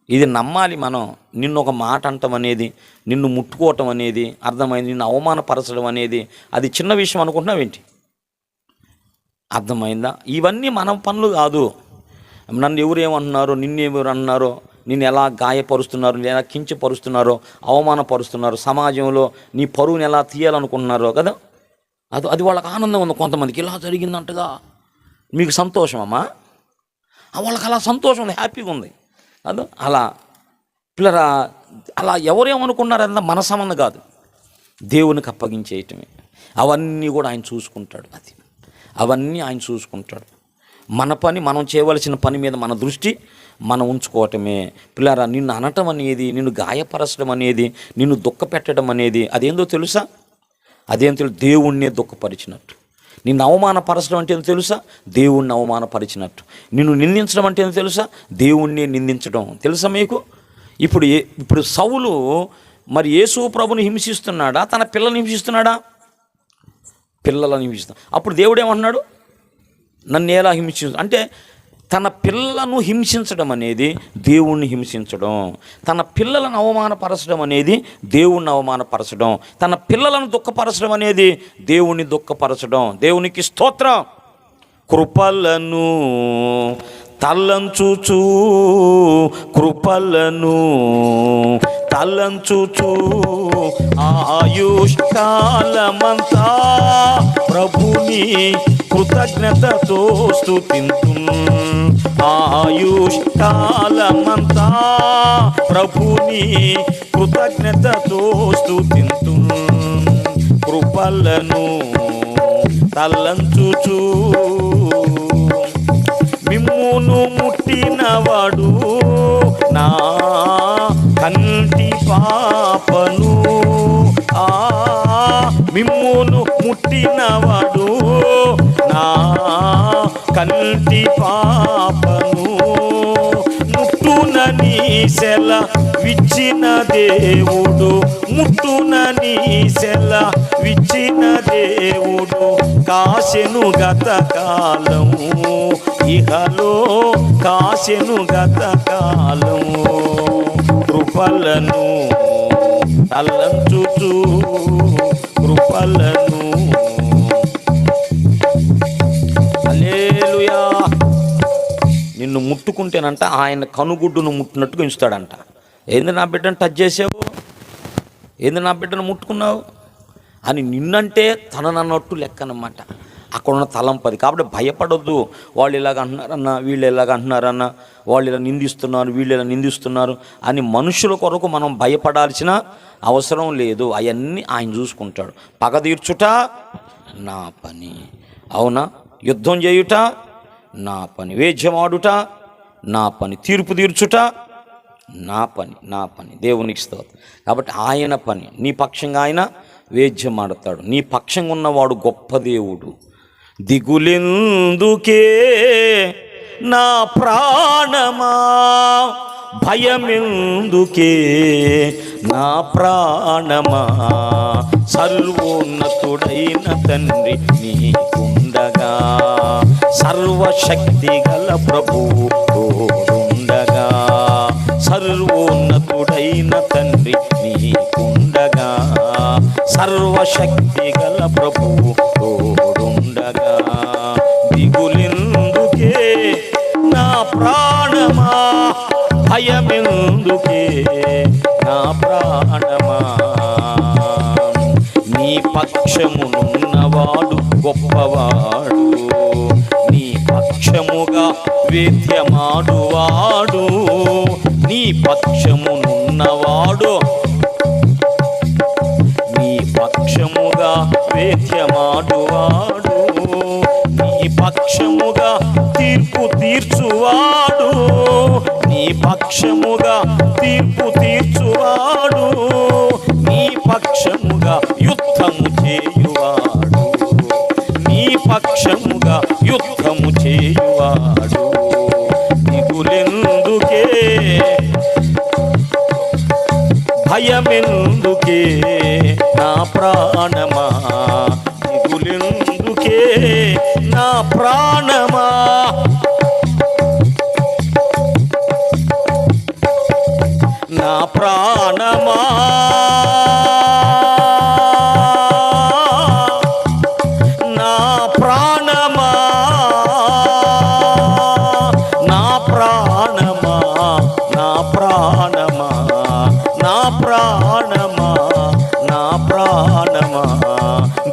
ఇది నమ్మాలి మనం. నిన్ను ఒక మాట అంటం అనేది, నిన్ను ముట్టుకోవటం అనేది, అర్థమైంది, నిన్ను అవమానపరచడం అనేది అది చిన్న విషయం అనుకుంటున్నావేంటి? అర్థమైందా? ఇవన్నీ మన పనులు కాదు. నన్ను ఎవరేమన్నారో, నిన్నెవరు అన్నారో, నిన్ను ఎలా గాయపరుస్తున్నారో, నేను ఎలా కించపరుస్తున్నారో, అవమానపరుస్తున్నారో, సమాజంలో నీ పరువుని ఎలా తీయాలనుకుంటున్నారో కదా, అది వాళ్ళకి ఆనందం ఉంది. కొంతమందికి ఇలా జరిగిందంటగా మీకు సంతోషమమ్మా, వాళ్ళకి అలా సంతోషం ఉంది, హ్యాపీగా ఉంది. అది అలా పిల్లరా, అలా ఎవరేమనుకున్నారన్న మన సంబంధం కాదు, దేవునికి అప్పగించేయటమే. అవన్నీ కూడా ఆయన చూసుకుంటాడు. అవన్నీ ఆయన చూసుకుంటాడు. మన పని, మనం చేయవలసిన పని మీద మన దృష్టి మనం ఉంచుకోవటమే. పిల్లరా, నిన్ను అనటం అనేది, నిన్ను గాయపరచడం అనేది, నిన్ను దుఃఖపెట్టడం అనేది అదేందో తెలుసా? దేవుణ్ణే దుఃఖపరిచినట్టు. నిన్ను అవమానపరచడం అంటే ఏందో తెలుసా? దేవుణ్ణి అవమానపరిచినట్టు. నిన్ను నిందించడం అంటే ఏందో తెలుసా? దేవుణ్ణి నిందించడం. తెలుసా మీకు? ఇప్పుడు సౌలు మరి యేసు ప్రభుని హింసిస్తున్నాడా, తన పిల్లల్ని హింసిస్తున్నాడా? పిల్లలను హింసిస్తాడు. అప్పుడు దేవుడు ఏమంటున్నాడు? నన్ను ఎలా హింసించు అంటే, తన పిల్లలను హింసించడం అనేది దేవుణ్ణి హింసించడం, తన పిల్లలను అవమానపరచడం అనేది దేవుణ్ణి అవమానపరచడం, తన పిల్లలను దుఃఖపరచడం అనేది దేవుణ్ణి దుఃఖపరచడం. దేవునికి స్తోత్రం. కృపలను తలంచుచు, కృపలను తలంచుచు ఆయుష్కాలమంతా ప్రభుని కృతజ్ఞతతో స్తుతింతు. ఆయుష్కాలమంతా ప్రభుని కృతజ్ఞతతో స్తుతింతు. కృపలను తలంచుచు మిమ్మును ముట్టినవాడు నా కంటి పాపను. మిమ్మును ముట్టినవాడు నా కంటి పాపను. ముట్టునని సెల విచ్చిన దేవుడు, ముట్టునని సెల విచ్చిన దేవుడు కాశెను గత కాలము, ఇహలో కాశెను గత కాలము. కృపలను తలంచుచు, కృపలను. హల్లెలూయా. నిన్ను ముట్టుకుంటేనంట ఆయన కనుగుడ్డును ముట్టినట్టుగా ఉంచుతాడంట. ఏంది నా బిడ్డను టచ్ చేసావు, ఏంది నా బిడ్డను ముట్టుకున్నావు అని నిన్నంటే తననన్నట్టు లెక్కనమాట. అక్కడ ఉన్న తలంపది. కాబట్టి భయపడొద్దు. వాళ్ళు ఇలాగ అంటున్నారన్నా, వీళ్ళు ఇలాగ అంటున్నారన్నా, వాళ్ళు ఇలా నిందిస్తున్నారు, వీళ్ళు ఇలా నిందిస్తున్నారు అని మనుషుల కొరకు మనం భయపడాల్సిన అవసరం లేదు. అవన్నీ ఆయన చూసుకుంటాడు. పగ తీర్చుట నా పని, అవునా? యుద్ధం చేయుట నా పని, వేద్యమాడుట నా పని, తీర్పు తీర్చుట నా పని. దేవునికి స్తోత్రం. కాబట్టి ఆయన పని, నీ పక్షంగా ఆయన వేద్యమాడతాడు. నీ పక్షంగా ఉన్నవాడు గొప్ప దేవుడు. దిగులెందుకే నా ప్రాణమా, భయమెందుకే నా ప్రాణమా, సర్వోన్నతుడైన తండ్రి నీకుండగా, సర్వశక్తి గల ప్రభువు తోడుండగా, సర్వోన్నతుడైన తండ్రి నీకుండగా, సర్వశక్తి గల ప్రభువు తోడుండగా, దిగులెందుకే నా ప్రాణమా, భయమెందుకే నా ప్రాణమా, నీ పక్షమునున్నవాడు గొప్పవాడు, నీ పక్షముగా వేద్యమాడువాడు, నీ పక్షమునున్నవాడు, నీ పక్షముగా వేద్యమాడువాడు, నీ పక్షముగా తీర్పు తీర్చువాడు, నీ పక్షముగా తీర్పు తీర్చువాడు, నీ పక్షముగా యుద్ధము చేయువాడు, నీ పక్షముగా యుద్ధము చేయువాడు, దిగులెందుకే భయమెందుకే నా ప్రాణమా, దిగులెందుకే నా ప్రాణమా, నా ప్రాణమా, నా ప్రాణమా, నా ప్రాణమా, నా ప్రాణమా, నా ప్రాణమా, నా ప్రాణమా,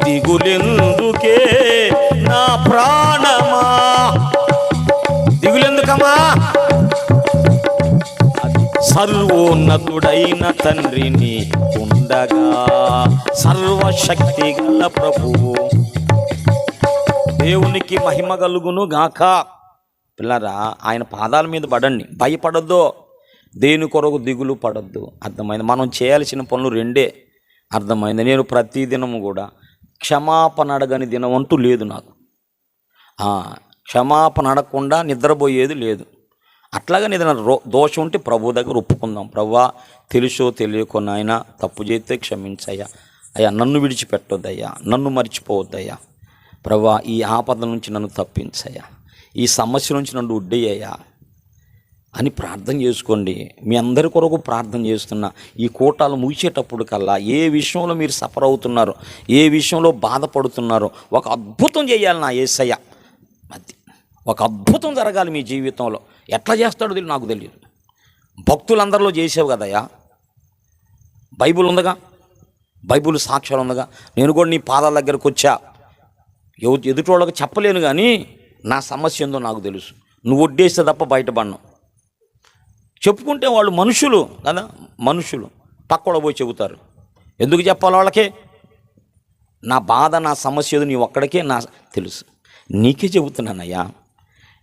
దిగులెందుకే నా ప్రాణమా, దిగులెందుకమ్మా, సర్వోన్నతుడైన తండ్రిని ఉండగా, సర్వశక్తి గల ప్రభువు. దేవునికి మహిమ కలుగును గాక. పిల్లరా, ఆయన పాదాల మీద పడండి, భయపడొద్దు, దేని కొరకు దిగులు పడొద్దు. అర్థమైంది? మనం చేయాల్సిన పనులు రెండే. అర్థమైంది? నేను ప్రతిదినము కూడా క్షమాపణ అడగని దినం అంటూ లేదు నాకు. క్షమాపణ అడగకుండా నిద్రపోయేది లేదు. అట్లాగని ఏదైనా దోషం ఉంటే ప్రభు దగ్గర ఒప్పుకుందాం. ప్రభువా, తెలుసో తెలియకో నాయన తప్పు చేస్తే క్షమించయ్యా, అయ్యా నన్ను విడిచిపెట్టొద్దయ్యా, నన్ను మర్చిపోవద్దయ్యా, ప్రభువా ఈ ఆపద నుంచి నన్ను తప్పించయ్యా, ఈ సమస్య నుంచి నన్ను ఉడ్డయ్యా అని ప్రార్థన చేసుకోండి. మీ అందరి కొరకు ప్రార్థన చేస్తున్నా. ఈ కూటాలు ముగిసేటప్పుడు కల్లా ఏ విషయంలో మీరు సఫర్ అవుతున్నారో, ఏ విషయంలో బాధపడుతున్నారో ఒక అద్భుతం చేయాలి నా యేసయ్య. అది ఒక అద్భుతం జరగాలి మీ జీవితంలో. ఎట్లా చేస్తాడో తెలియదు, నాకు తెలియదు. భక్తులందరిలో చేసావు కదయ్యా, బైబుల్ ఉందగా, బైబుల్ సాక్ష్యాలు ఉందగా. నేను కూడా నీ పాదాల దగ్గరకు వచ్చా, ఎదుటోళ్ళకి చెప్పలేను కానీ నా సమస్య ఏందో నాకు తెలుసు. నువ్వు వడ్డేస్తే తప్ప బయటపడను. చెప్పుకుంటే వాళ్ళు మనుషులు కదా, మనుషులు పక్కన పోయి చెబుతారు. ఎందుకు చెప్పాలి వాళ్ళకే? నా బాధ, నా సమస్య నీ ఒక్కడికే నా తెలుసు. నీకే చెబుతున్నానయ్యా,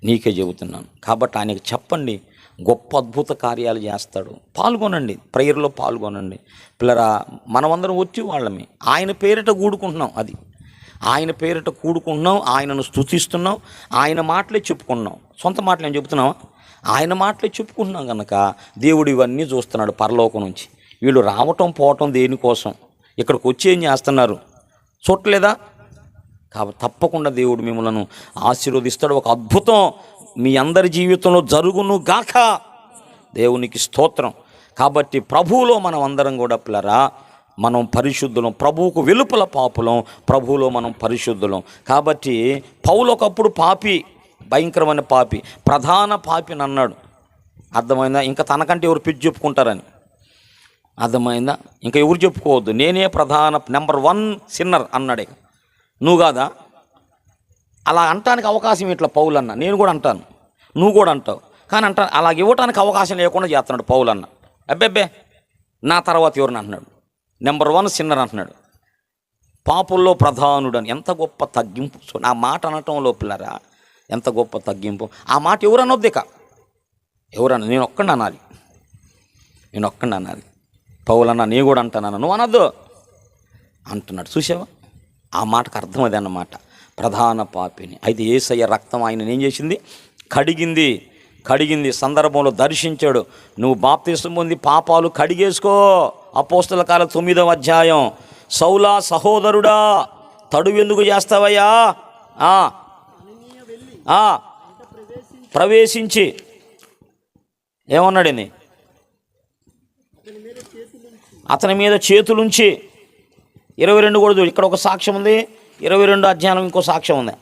నీకే చెబుతున్నాను. కాబట్టి ఆయనకి చెప్పండి, గొప్ప అద్భుత కార్యాలు చేస్తాడు. పాల్గొనండి, ప్రేయర్లో పాల్గొనండి. పిల్లరా, మనమందరం వచ్చి వాళ్ళమే ఆయన పేరిట కూడుకుంటున్నాం. అది ఆయన పేరిట కూడుకుంటున్నాం, ఆయనను స్తుతిస్తున్నాం, ఆయన మాటలే చెప్పుకుంటున్నాం. సొంత మాటలు ఏం చెబుతున్నావా? ఆయన మాటలే చెప్పుకుంటున్నాం కనుక దేవుడు ఇవన్నీ చూస్తున్నాడు పరలోకం నుంచి. వీళ్ళు రావటం పోవటం దేనికోసం, ఇక్కడికి వచ్చి ఏం చేస్తున్నారు చూడలేదా? కాబట్టి తప్పకుండా దేవుడు మిమ్మల్ని ఆశీర్వదిస్తాడు. ఒక అద్భుతం మీ అందరి జీవితంలో జరుగును గాక. దేవునికి స్తోత్రం. కాబట్టి ప్రభువులో మనం అందరం కూడా పిల్లరా, మనం పరిశుద్ధులం, ప్రభువుకు వెలుపల పాపులం, ప్రభువులో మనం పరిశుద్ధులం. కాబట్టి పౌలు ఒకప్పుడు పాపి, భయంకరమైన పాపి, ప్రధాన పాపిని అన్నాడు. అర్థమైందా? ఇంకా తనకంటే ఎవరు పిచ్చి చెప్పుకుంటారని. అర్థమైందా? ఇంకా ఎవరు చెప్పుకోవద్దు, నేనే ప్రధాన నెంబర్ 1 సిన్నర్ అన్నాడే. నువ్వు కాదా? అలా అంటానికి అవకాశం ఇట్లా పౌలు అన్న. నేను కూడా అంటాను, నువ్వు కూడా అంటావు. కానీ అలాగ ఇవ్వటానికి అవకాశం లేకుండా చేస్తున్నాడు పౌలు అన్న. అబ్బెబ్బే, నా తర్వాత ఎవరిని అంటున్నాడు, నెంబర్ 1 సిన్నర్ అంటున్నాడు, పాపుల్లో ప్రధానుడు అని. ఎంత గొప్ప తగ్గింపు! ఆ మాట అనటంలో పిల్లరా ఎంత గొప్ప తగ్గింపు. ఆ మాట ఎవరనొద్దు, ఇక ఎవరన్నా, నేను ఒక్కడిని అనాలి, నేను ఒక్కడిని అనాలి. పౌలన్నా నీ కూడా అంటానన్నా, నువ్వు అనొద్దు అంటున్నాడు. చూసావా? ఆ మాటకు అర్థం అది అన్నమాట, ప్రధాన పాపిని. అయితే యేసయ్య రక్తం ఆయన ఏం చేసింది? కడిగింది. సందర్భంలో దర్శించాడు. నువ్వు బాప్తిసం పొంది పాపాలు కడిగేసుకో. అపోస్తల కార్యాలు 9వ అధ్యాయం సౌలా సహోదరుడా, తడువు ఎందుకు చేస్తావయ్యా? ప్రవేశించి ఏమన్నాడని? అతని మీద చేతులుంచి 22 కూడా చూడు. ఇక్కడ ఒక సాక్ష్యం ఉంది, 22 అధ్యాయం ఇంకో సాక్ష్యం ఉంది.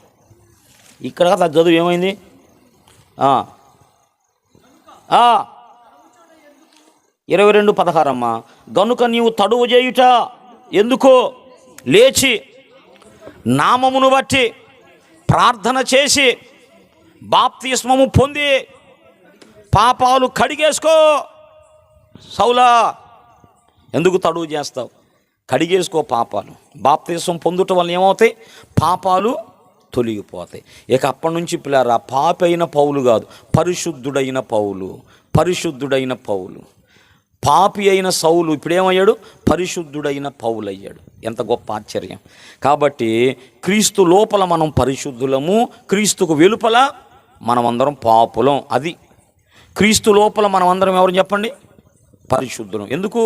ఇక్కడ కదా చదువు ఏమైంది? 22:16 గనుక నీవు తడువు చేయుట ఎందుకో, లేచి నామమును బట్టి ప్రార్థన చేసి బాప్తిస్మము పొంది పాపాలు కడిగేసుకో. సౌలా, ఎందుకు తడువు చేస్తావు? కడిగేసుకో పాపాలు. బాప్తిస్మం పొందుట వల్ల ఏమవుతాయి? పాపాలు తొలగిపోతాయి. ఇక అప్పటి నుంచి పిల్లారా, పాపి అయిన పౌలు కాదు, పరిశుద్ధుడైన పౌలు. పరిశుద్ధుడైన పౌలు. పాపి అయిన సౌలు ఇప్పుడేమయ్యాడు? పరిశుద్ధుడైన పౌలు అయ్యాడు. ఎంత గొప్ప ఆశ్చర్యం! కాబట్టి క్రీస్తు లోపల మనం పరిశుద్ధులము, క్రీస్తుకు వెలుపల మనమందరం పాపులం. అది క్రీస్తు లోపల మనమందరం ఎవరు చెప్పండి? పరిశుద్ధులం. ఎందుకు?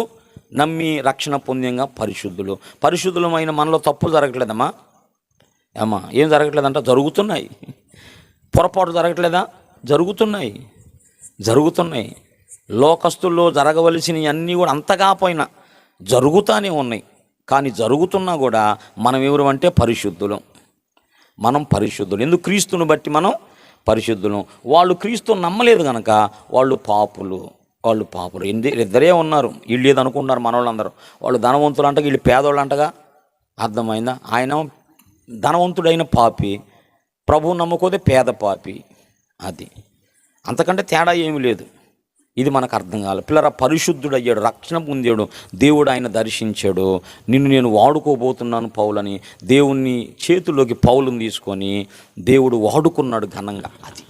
నమ్మి రక్షణ పొందంగా పరిశుద్ధులు. పరిశుద్ధులమైన మనలో తప్పులు జరగట్లేదమ్మా? ఏం జరగట్లేదంట? జరుగుతున్నాయి. పొరపాటు జరగట్లేదా? జరుగుతున్నాయి. లోకస్తుల్లో జరగవలసినవి అన్నీ కూడా అంతగా పోయినా జరుగుతూనే ఉన్నాయి. కానీ జరుగుతున్నా కూడా మనం ఎవరు అంటే పరిశుద్ధులం. మనం పరిశుద్ధులు. ఎందుకు? క్రీస్తుని బట్టి మనం పరిశుద్ధులం. వాళ్ళు క్రీస్తుని నమ్మలేదు కనుక వాళ్ళు పాపులు. ఇద్దరే ఉన్నారు. వీళ్ళు ఏది అనుకుంటున్నారు మన వాళ్ళందరూ? వాళ్ళు ధనవంతులు అంటగా, వీళ్ళు పేదోళ్ళు అంటగా. అర్థమైందా? ఆయన ధనవంతుడైన పాపి, ప్రభువు నమ్ముకోదే పేద పాపి. అది అంతకంటే తేడా ఏమీ లేదు. ఇది మనకు అర్థం కావాలి. పిల్లరా, పరిశుద్ధుడు అయ్యాడు, రక్షణ పొందాడు, దేవుడు ఆయన దర్శించాడు. నిన్ను నేను వాడుకోబోతున్నాను పౌలని దేవుణ్ణి చేతుల్లోకి పౌలుని తీసుకొని దేవుడు వాడుకున్నాడు ఘనంగా. అది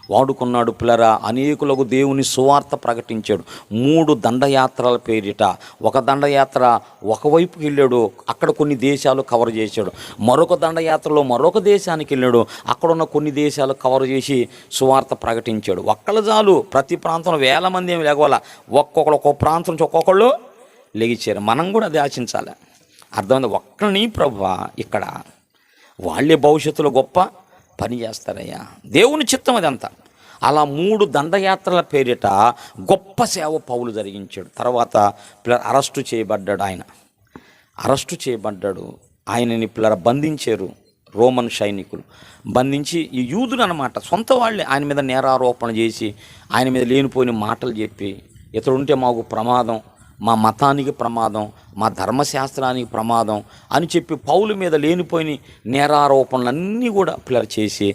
వాడుకున్నాడు. పిల్లరా, అనేకులకు దేవుని సువార్త ప్రకటించాడు. 3 దండయాత్రల పేరిట. ఒక దండయాత్ర ఒకవైపుకి వెళ్ళాడు, అక్కడ కొన్ని దేశాలు కవర్ చేశాడు. మరొక దండయాత్రలో మరొక దేశానికి వెళ్ళాడు, అక్కడున్న కొన్ని దేశాలు కవర్ చేసి సువార్త ప్రకటించాడు. ఒక్కళ్ళు చాలు, ప్రతి ప్రాంతంలో వేల మంది ఏమి లేకపోవాల, ఒక్కొక్క ప్రాంతం నుంచి ఒక్కొక్కళ్ళు లెగిచ్చారు. మనం కూడా అది ఆశించాలి. అర్థమైంది? ఒక్కరిని ప్రభువా ఇక్కడ వాళ్ళే భవిష్యత్తులో గొప్ప పని చేస్తారయ్యా. దేవుని చిత్తం అదంతా. అలా 3 దండయాత్రల పేరిట గొప్ప సేవ పౌలు జరిగించాడు. తర్వాత అరెస్టు చేయబడ్డాడు. ఆయనని బంధించారు రోమన్ సైనికులు. బంధించి ఈ యూదులు అన్నమాట, సొంత వాళ్ళే ఆయన మీద నేరారోపణ చేసి ఆయన మీద లేనిపోయిన మాటలు చెప్పి, ఇతరుంటే మాకు ప్రమాదం, మా మతానికి ప్రమాదం, మా ధర్మశాస్త్రానికి ప్రమాదం అని చెప్పి పౌలు మీద లేనిపోయిన నేరారోపణలన్నీ కూడా చేసి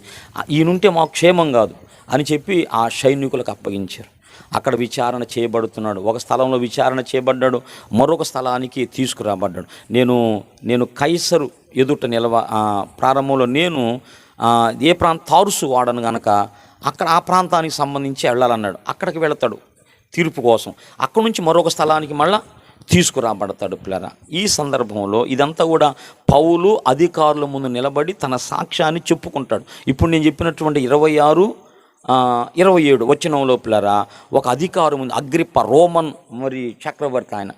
ఈయనుంటే మాకు క్షేమం కాదు అని చెప్పి ఆ సైనికులకు అప్పగించారు. అక్కడ విచారణ చేయబడుతున్నాడు. ఒక స్థలంలో విచారణ చేయబడ్డాడు, మరొక స్థలానికి తీసుకురాబడ్డాడు. నేను కైసరు ఎదుట ప్రారంభంలో నేను ఏ తారుసు వాడను కనుక అక్కడ ఆ ప్రాంతానికి సంబంధించి వెళ్ళాలన్నాడు. అక్కడికి వెళతాడు తీర్పు కోసం. అక్కడి నుంచి మరొక స్థలానికి మళ్ళా తీసుకురాబడతాడు. పిల్లరా, ఈ సందర్భంలో ఇదంతా కూడా పౌలు అధికారుల ముందు నిలబడి తన సాక్ష్యాన్ని చెప్పుకుంటాడు. ఇప్పుడు నేను చెప్పినటువంటి 26, 27 వచనంలో పిల్లరా, ఒక అధికారం ఉంది. అగ్రిప్ప రోమన్ చక్రవర్తి, ఆయన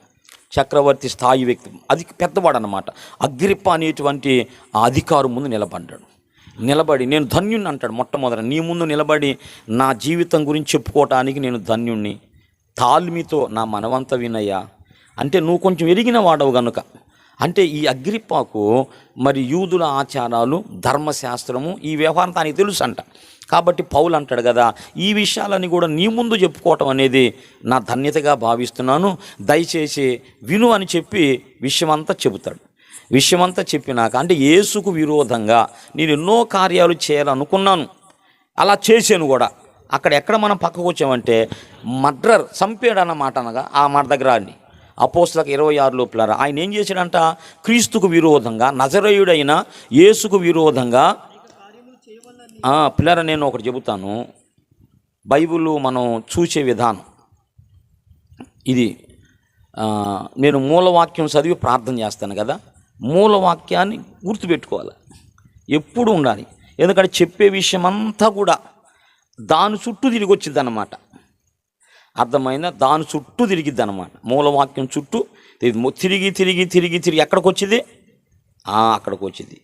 చక్రవర్తి స్థాయి వ్యక్తి, అది పెద్దవాడు అన్నమాట. అగ్రిప్ప అనేటువంటి ఆ అధికారం ముందు నిలబడి నేను ధన్యుణ్ణి అంటాడు. మొట్టమొదట నీ ముందు నిలబడి నా జీవితం గురించి చెప్పుకోవటానికి నేను ధన్యుణ్ణి. తాల్మితో నా మనవంత వినయ్యా అంటే నువ్వు కొంచెం ఎరిగిన వాడవు గనుక. అంటే ఈ అగ్రిప్పకు యూదుల ఆచారాలు, ధర్మశాస్త్రము, ఈ వ్యవహారం తనకి తెలుసు అంట. కాబట్టి పౌలు అంటాడు కదా, ఈ విషయాలని కూడా నీ ముందు చెప్పుకోవటం అనేది నా ధన్యతగా భావిస్తున్నాను, దయచేసి విను అని చెప్పి విషయమంతా చెబుతాడు. విషయమంతా చెప్పినాక, అంటే యేసుకు విరోధంగా నేను ఎన్నో కార్యాలు చేయాలనుకున్నాను, అలా చేశాను కూడా. ఎక్కడ మనం పక్కకు వచ్చామంటే మర్డర్, చంపాడు అన్నమాట. అనగా ఆ మాట దగ్గర అండి అపోస్తలకు 26 లోపల ఆయన ఏం చేశాడంట? క్రీస్తుకు విరోధంగా, నజరేయుడైన యేసుకు విరోధంగా పిల్లరా, నేను ఒకటి చెబుతాను. బైబిల్ మనం చూసే విధానం ఇది. నేను మూలవాక్యం చదివి ప్రార్థన చేస్తాను కదా, మూలవాక్యాన్ని గుర్తుపెట్టుకోవాలి, ఎప్పుడు ఉండాలి. ఎందుకంటే చెప్పే విషయం అంతా కూడా దాని చుట్టూ తిరిగి వచ్చింది అన్నమాట. అర్థమైందా? దాని చుట్టూ తిరిగిద్ది అనమాట. మూలవాక్యం చుట్టూ తిరిగి తిరిగి తిరిగి తిరిగి ఎక్కడికి వచ్చింది? అక్కడికి వచ్చింది.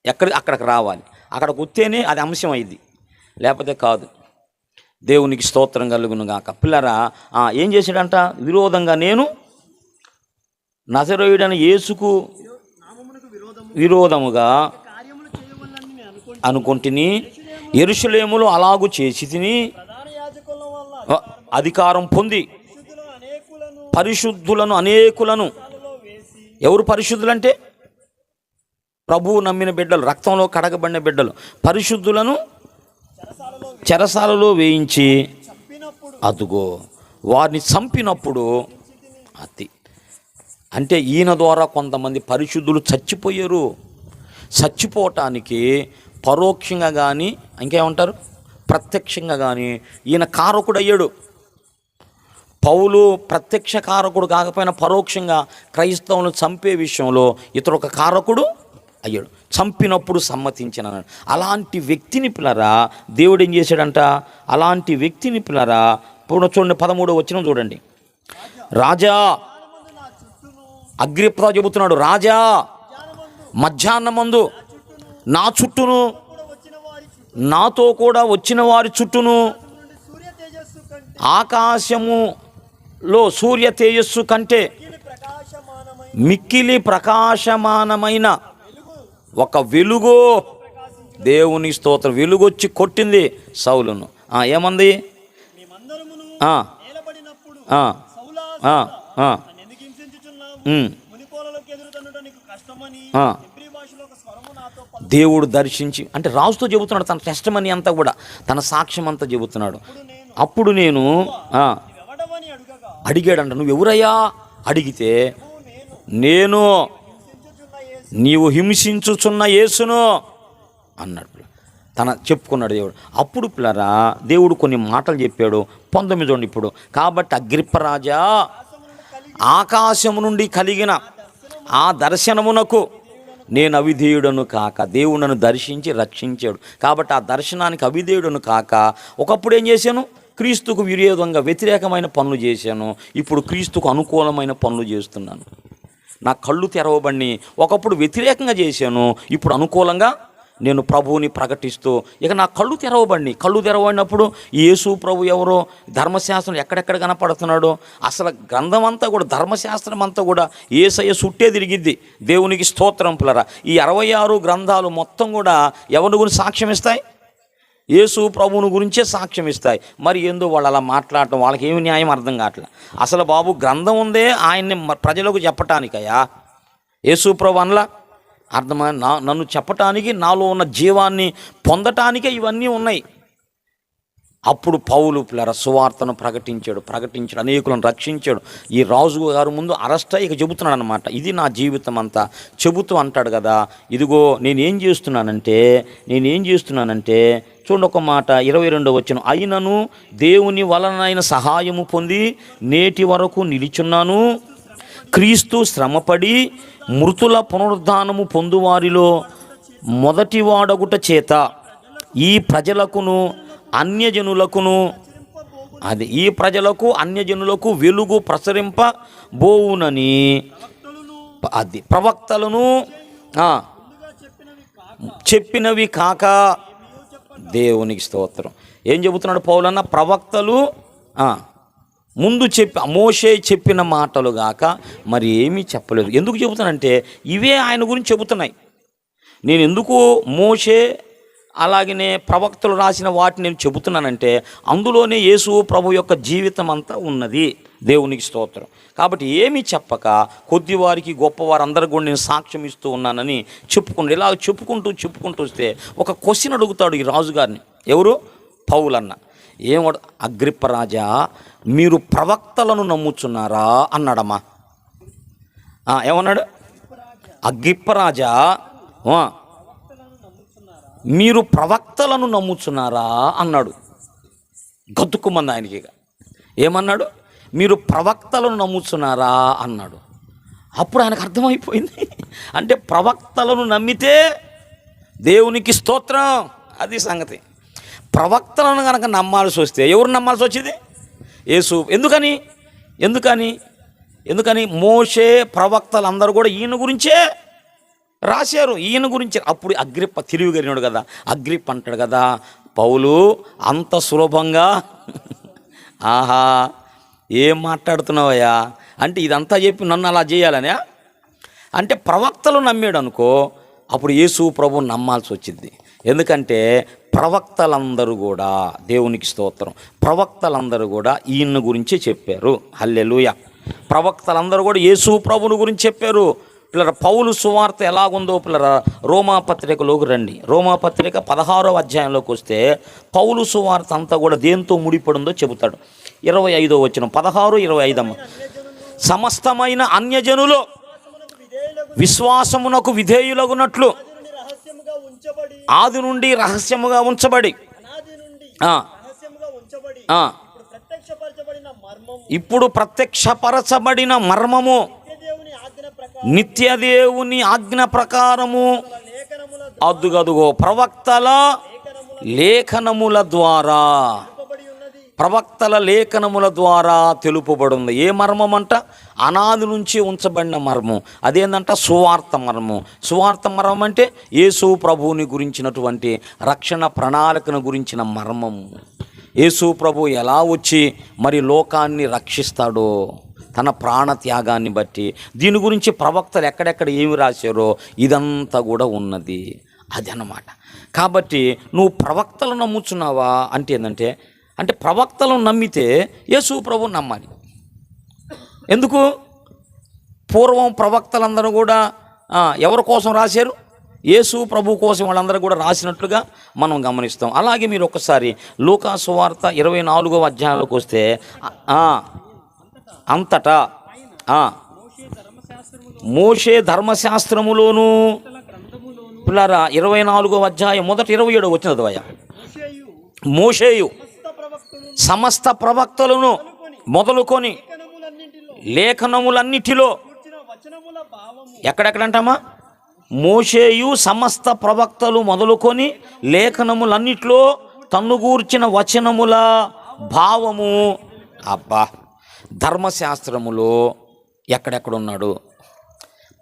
అక్కడికి రావాలి. అక్కడికి వస్తేనే అది అంశం అయింది, లేకపోతే కాదు. దేవునికి స్తోత్రం కలుగును గాక. పిల్లరా, ఏం చేశాడంట? విరోధంగా నేను నజరేయుడైన యేసుకు విరోధముగా అనుకుంటుని, యెరూషలేములో అలాగు చేసి తిని అధికారం పొంది పరిశుద్ధులను అనేకులను. ఎవరు పరిశుద్ధులంటే? ప్రభువు నమ్మిన బిడ్డలు, రక్తంలో కడగబడిన బిడ్డలు. పరిశుద్ధులను చెరసాలలో వేయించి అదుగో వారిని చంపినప్పుడు అది అంటే ఈయన ద్వారా కొంతమంది పరిశుద్ధులు చచ్చిపోయారు. చచ్చిపోవటానికి పరోక్షంగా కానీ ఇంకేమంటారు ప్రత్యక్షంగా కానీ ఈయన కారకుడు అయ్యాడు. పౌలు ప్రత్యక్ష కారకుడు కాకపోయినా పరోక్షంగా క్రైస్తవులను చంపే విషయంలో ఇతడు ఒక కారకుడు అయ్యాడు. చంపినప్పుడు సమ్మతించిన అలాంటి వ్యక్తిని పిల్లరా దేవుడు ఏం చేశాడంట? అలాంటి వ్యక్తిని పిల్లరా ఇప్పుడు చూడండి, 13వ వచనం చూడండి. రాజా, అగ్రిప్ప చెబుతున్నాడు, రాజా మధ్యాహ్నమందు నా చుట్టూను, నాతో కూడా వచ్చిన వారి చుట్టూను ఆకాశములో సూర్య తేజస్సు కంటే మిక్కిలి ప్రకాశమానమైన ఒక వెలుగు, దేవుని స్తోత్రం, వెలుగొచ్చి కొట్టింది సౌలును. ఏమంది? దేవుడు దర్శించి అంటే రాజుతో చెబుతున్నాడు తన టెస్టిమనీ అంతా కూడా, తన సాక్ష్యం అంతా చెబుతున్నాడు. అప్పుడు నేను అడిగాడంట, నువ్వెవరయ్యా అడిగితే, నేను నీవు హింసించుచున్న యేసును అన్నాడు. తన చెప్పుకున్నాడు దేవుడు. అప్పుడు పిల్లరా దేవుడు కొన్ని మాటలు చెప్పాడు. 19 చూడండి ఇప్పుడు. కాబట్టి అగ్రిప్ప రాజా, ఆకాశము నుండి కలిగిన ఆ దర్శనమునకు నేను అవిధేయుడను కాక, దేవుడు నన్ను దర్శించి రక్షించాడు కాబట్టి ఆ దర్శనానికి అవిధేయుడను కాక, ఒకప్పుడు ఏం చేశాను? క్రీస్తుకు విరోధంగా వ్యతిరేకమైన పనులు చేశాను. ఇప్పుడు క్రీస్తుకు అనుకూలమైన పనులు చేస్తున్నాను. నా కళ్ళు తెరవబడి ఒకప్పుడు వ్యతిరేకంగా చేశాను, ఇప్పుడు అనుకూలంగా నేను ప్రభువుని ప్రకటిస్తూ ఇక నా కళ్ళు తెరవబడినప్పుడు యేసు ప్రభు ఎవరో, ధర్మశాస్త్రం ఎక్కడెక్కడ కనపడుతున్నాడో, అసలు గ్రంథం అంతా కూడా ధర్మశాస్త్రం అంతా కూడా యేసయ్య చుట్టే తిరిగిద్ది. దేవునికి స్తోత్రం పిల్లరా. ఈ 66 గ్రంథాలు మొత్తం కూడా ఎవరి గురించి సాక్ష్యం ఇస్తాయి? యేసు ప్రభువుని గురించే సాక్ష్యం ఇస్తాయి. మరి ఏందో వాళ్ళు అలా మాట్లాడటం, వాళ్ళకి ఏమి న్యాయం అర్థం కావట్లేదు. అసలు బాబు గ్రంథం ఉందే ఆయన్ని ప్రజలకు చెప్పటానికయ్యా. యేసు ప్రభు అనలా, అర్థమైన నన్ను చెప్పటానికి, నాలో ఉన్న జీవాన్ని పొందటానికే ఇవన్నీ ఉన్నాయి. అప్పుడు పౌలు పిల్లర సువార్తను ప్రకటించాడు, అనేకులను రక్షించాడు. ఈ రాజు గారు ముందు అరెస్ట్ అయ్యి ఇక చెబుతున్నాడు అనమాట, ఇది నా జీవితం అంతా చెబుతూ అంటాడు కదా. ఇదిగో నేనేం చేస్తున్నానంటే చూడండి ఒక మాట, 22వ వచనం. అయినను దేవుని వలనైన సహాయము పొంది నేటి వరకు నిలిచున్నాను. క్రీస్తు శ్రమపడి మృతుల పునరుద్ధానము పొందువారిలో మొదటివాడగుట చేత ఈ ప్రజలకును అన్యజనులకును ఈ ప్రజలకు అన్యజనులకు వెలుగు ప్రసరింపబోవునని ప్రవక్తలను చెప్పినవి కాక, దేవునికి స్తోత్రం. ఏం చెబుతున్నాడు పౌలన్న? ప్రవక్తలు ముందు మోషే చెప్పిన మాటలు గాక మరి ఏమీ చెప్పలేదు. ఎందుకు చెబుతానంటే ఇవే ఆయన గురించి చెబుతున్నాయి. నేను ఎందుకు మోషే అలాగనే ప్రవక్తలు రాసిన వాటిని నేను చెబుతున్నానంటే అందులోనే యేసు ప్రభు యొక్క జీవితం అంతా ఉన్నది. దేవునికి స్తోత్రం. కాబట్టి ఏమీ చెప్పక కొద్దివారికి గొప్పవారు అందరూ కూడా నేను సాక్ష్యం ఇస్తూ ఉన్నానని చెప్పుకుంటూ ఇలా చెప్పుకుంటూ వస్తే ఒక క్వశ్చన్ అడుగుతాడు ఈ రాజుగారిని. ఎవరు? పౌలన్న. అగ్రిప్ప రాజా, మీరు ప్రవక్తలను నమ్ముచున్నారా అన్నాడమ్మా. ఏమన్నాడు? అగ్రిప్ప రాజా, మీరు ప్రవక్తలను నమ్ముచున్నారా అన్నాడు. గతుక్కుమంది ఆయనకి. ఏమన్నాడు? మీరు ప్రవక్తలను నమ్ముచున్నారా అన్నాడు. అప్పుడు ఆయనకు అర్థమైపోయింది, అంటే ప్రవక్తలను నమ్మితే దేవునికి స్తోత్రం, అది సంగతి. ప్రవక్తలను కనుక నమ్మాల్సి వస్తే ఎవరు నమ్మాల్సి వచ్చింది? యేసు ఎందుకని ఎందుకని ఎందుకని మోషే ప్రవక్తలందరూ కూడా ఈయన గురించే రాశారు, ఈయన గురించి. అప్పుడు అగ్రిప్ప తిరిగిరినాడు కదా, అగ్రిప్ప అంటాడు కదా, పౌలు అంత సులభంగా ఆహా ఏం మాట్లాడుతున్నావయ్యా అంటే ఇదంతా చెప్పి నన్ను అలా చేయాలనే అంటే ప్రవక్తలు నమ్మాడు అనుకో, అప్పుడు యేసు ప్రభువుని నమ్మాల్సి వచ్చింది. ఎందుకంటే ప్రవక్తలందరూ కూడా, దేవునికి స్తోత్రం, ప్రవక్తలందరూ కూడా ఈయన గురించి చెప్పారు. హల్లెలూయా. ప్రవక్తలందరూ కూడా యేసు ప్రభువుని గురించి చెప్పారు. పిల్లల పౌలు సువార్త ఎలాగుందో పిల్లల రోమాపత్రికలోకి రండి. రోమాపత్రిక 16వ అధ్యాయంలోకి వస్తే పౌలు సువార్త అంతా కూడా దేంతో ముడిపడిందో చెబుతాడు. 25వ వచనం, 16, 25. సమస్తమైన అన్యజనులు విశ్వాసమునకు విధేయులగునట్లు ఆది నుండి రహస్యముగా ఉంచబడి ఇప్పుడు ప్రత్యక్షపరచబడిన మర్మము నిత్యదేవుని ఆజ్ఞ ప్రకారము అదుగదుగో ప్రవక్తల లేఖనముల ద్వారా, ప్రవక్తల లేఖనముల ద్వారా తెలుపబడింది. ఏ మర్మం అంట? అనాది నుంచి ఉంచబడిన మర్మం. అదేంటంట? సువార్త మర్మం. సువార్త మర్మం అంటే యేసు ప్రభువుని గురించినటువంటి రక్షణ ప్రణాళికను గురించిన మర్మం. యేసు ప్రభు ఎలా వచ్చి మరి లోకాన్ని రక్షిస్తాడో తన ప్రాణత్యాగాన్ని బట్టి, దీని గురించి ప్రవక్తలు ఎక్కడెక్కడ ఏమి రాశారో ఇదంతా కూడా ఉన్నది. అదన్నమాట. కాబట్టి నువ్వు ప్రవక్తలు నమ్ముచున్నావా అంటే ఏంటంటే, అంటే ప్రవక్తలను నమ్మితే యేసు ప్రభువుని నమ్మాలి. ఎందుకు? పూర్వం ప్రవక్తలందరూ కూడా ఎవరి కోసం రాశారు? యేసు ప్రభు కోసం వాళ్ళందరూ కూడా రాసినట్లుగా మనం గమనిస్తాం. అలాగే మీరు ఒకసారి లూకా సువార్త 24వ అధ్యాయంలోకి వస్తే అంతటా మోషే ధర్మశాస్త్రములోను పిల్లరా 24వ అధ్యాయం మొదట 27వ వచనం చదవయ్యా. మోషేయు సమస్త ప్రవక్తలను మొదలుకొని లేఖనములన్నిటిలో, ఎక్కడెక్కడంటామా? మోషేయు సమస్త ప్రవక్తలు మొదలుకొని లేఖనములన్నిటిలో తన్ను గూర్చిన వచనముల భావము. అబ్బా, ధర్మశాస్త్రములో ఎక్కడెక్కడున్నాడు,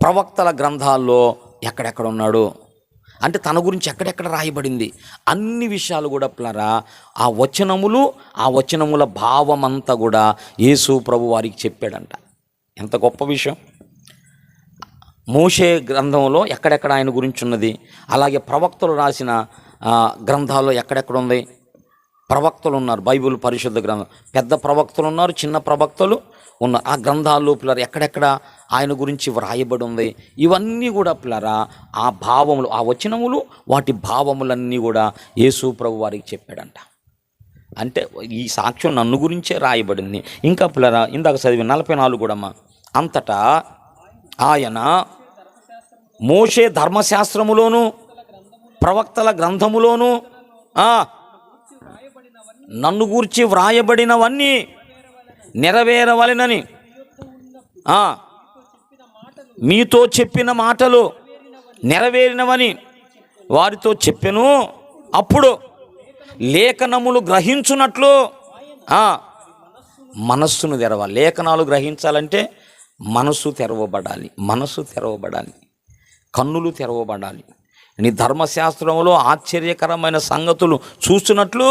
ప్రవక్తల గ్రంథాల్లో ఎక్కడెక్కడున్నాడు అంటే తన గురించి ఎక్కడెక్కడ రాయబడింది అన్ని విషయాలు కూడా పిల్లరా ఆ వచనములు, ఆ వచనముల భావమంతా కూడా యేసు ప్రభు వారికి చెప్పాడంట. ఎంత గొప్ప విషయం! మోషే గ్రంథంలో ఎక్కడెక్కడ ఆయన గురించి ఉన్నది, అలాగే ప్రవక్తలు రాసిన గ్రంథాల్లో ఎక్కడెక్కడ ఉంది. ప్రవక్తలు ఉన్నారు, బైబిల్ పరిశుద్ధ గ్రంథం, పెద్ద ప్రవక్తలు ఉన్నారు, చిన్న ప్రవక్తలు ఉన్నారు. ఆ గ్రంథాల్లో పిల్లరా ఎక్కడెక్కడ ఆయన గురించి వ్రాయబడి ఉంది. ఇవన్నీ కూడా పిల్లరా ఆ భావములు, ఆ వచనములు, వాటి భావములన్నీ కూడా యేసు ప్రభు వారికి చెప్పాడంట. అంటే ఈ సాక్ష్యం నన్ను గురించే రాయబడింది. ఇంకా పిల్లరా ఇందాక చదివి 44 కూడా అంతటా ఆయన మోషే ధర్మశాస్త్రములోను ప్రవక్తల గ్రంథములోను నన్ను గూర్చి వ్రాయబడినవన్నీ నెరవేరవలెనని మీతో చెప్పిన మాటలు నెరవేరినవని వారితో చెప్పెను. అప్పుడు లేఖనములు గ్రహించున్నట్లు మనస్సును తెరవాలి. లేఖనాలు గ్రహించాలంటే మనసు తెరవబడాలి, మనసు తెరవబడాలి, కన్నులు తెరవబడాలి. నీ ధర్మశాస్త్రంలో ఆశ్చర్యకరమైన సంగతులు చూస్తున్నట్లు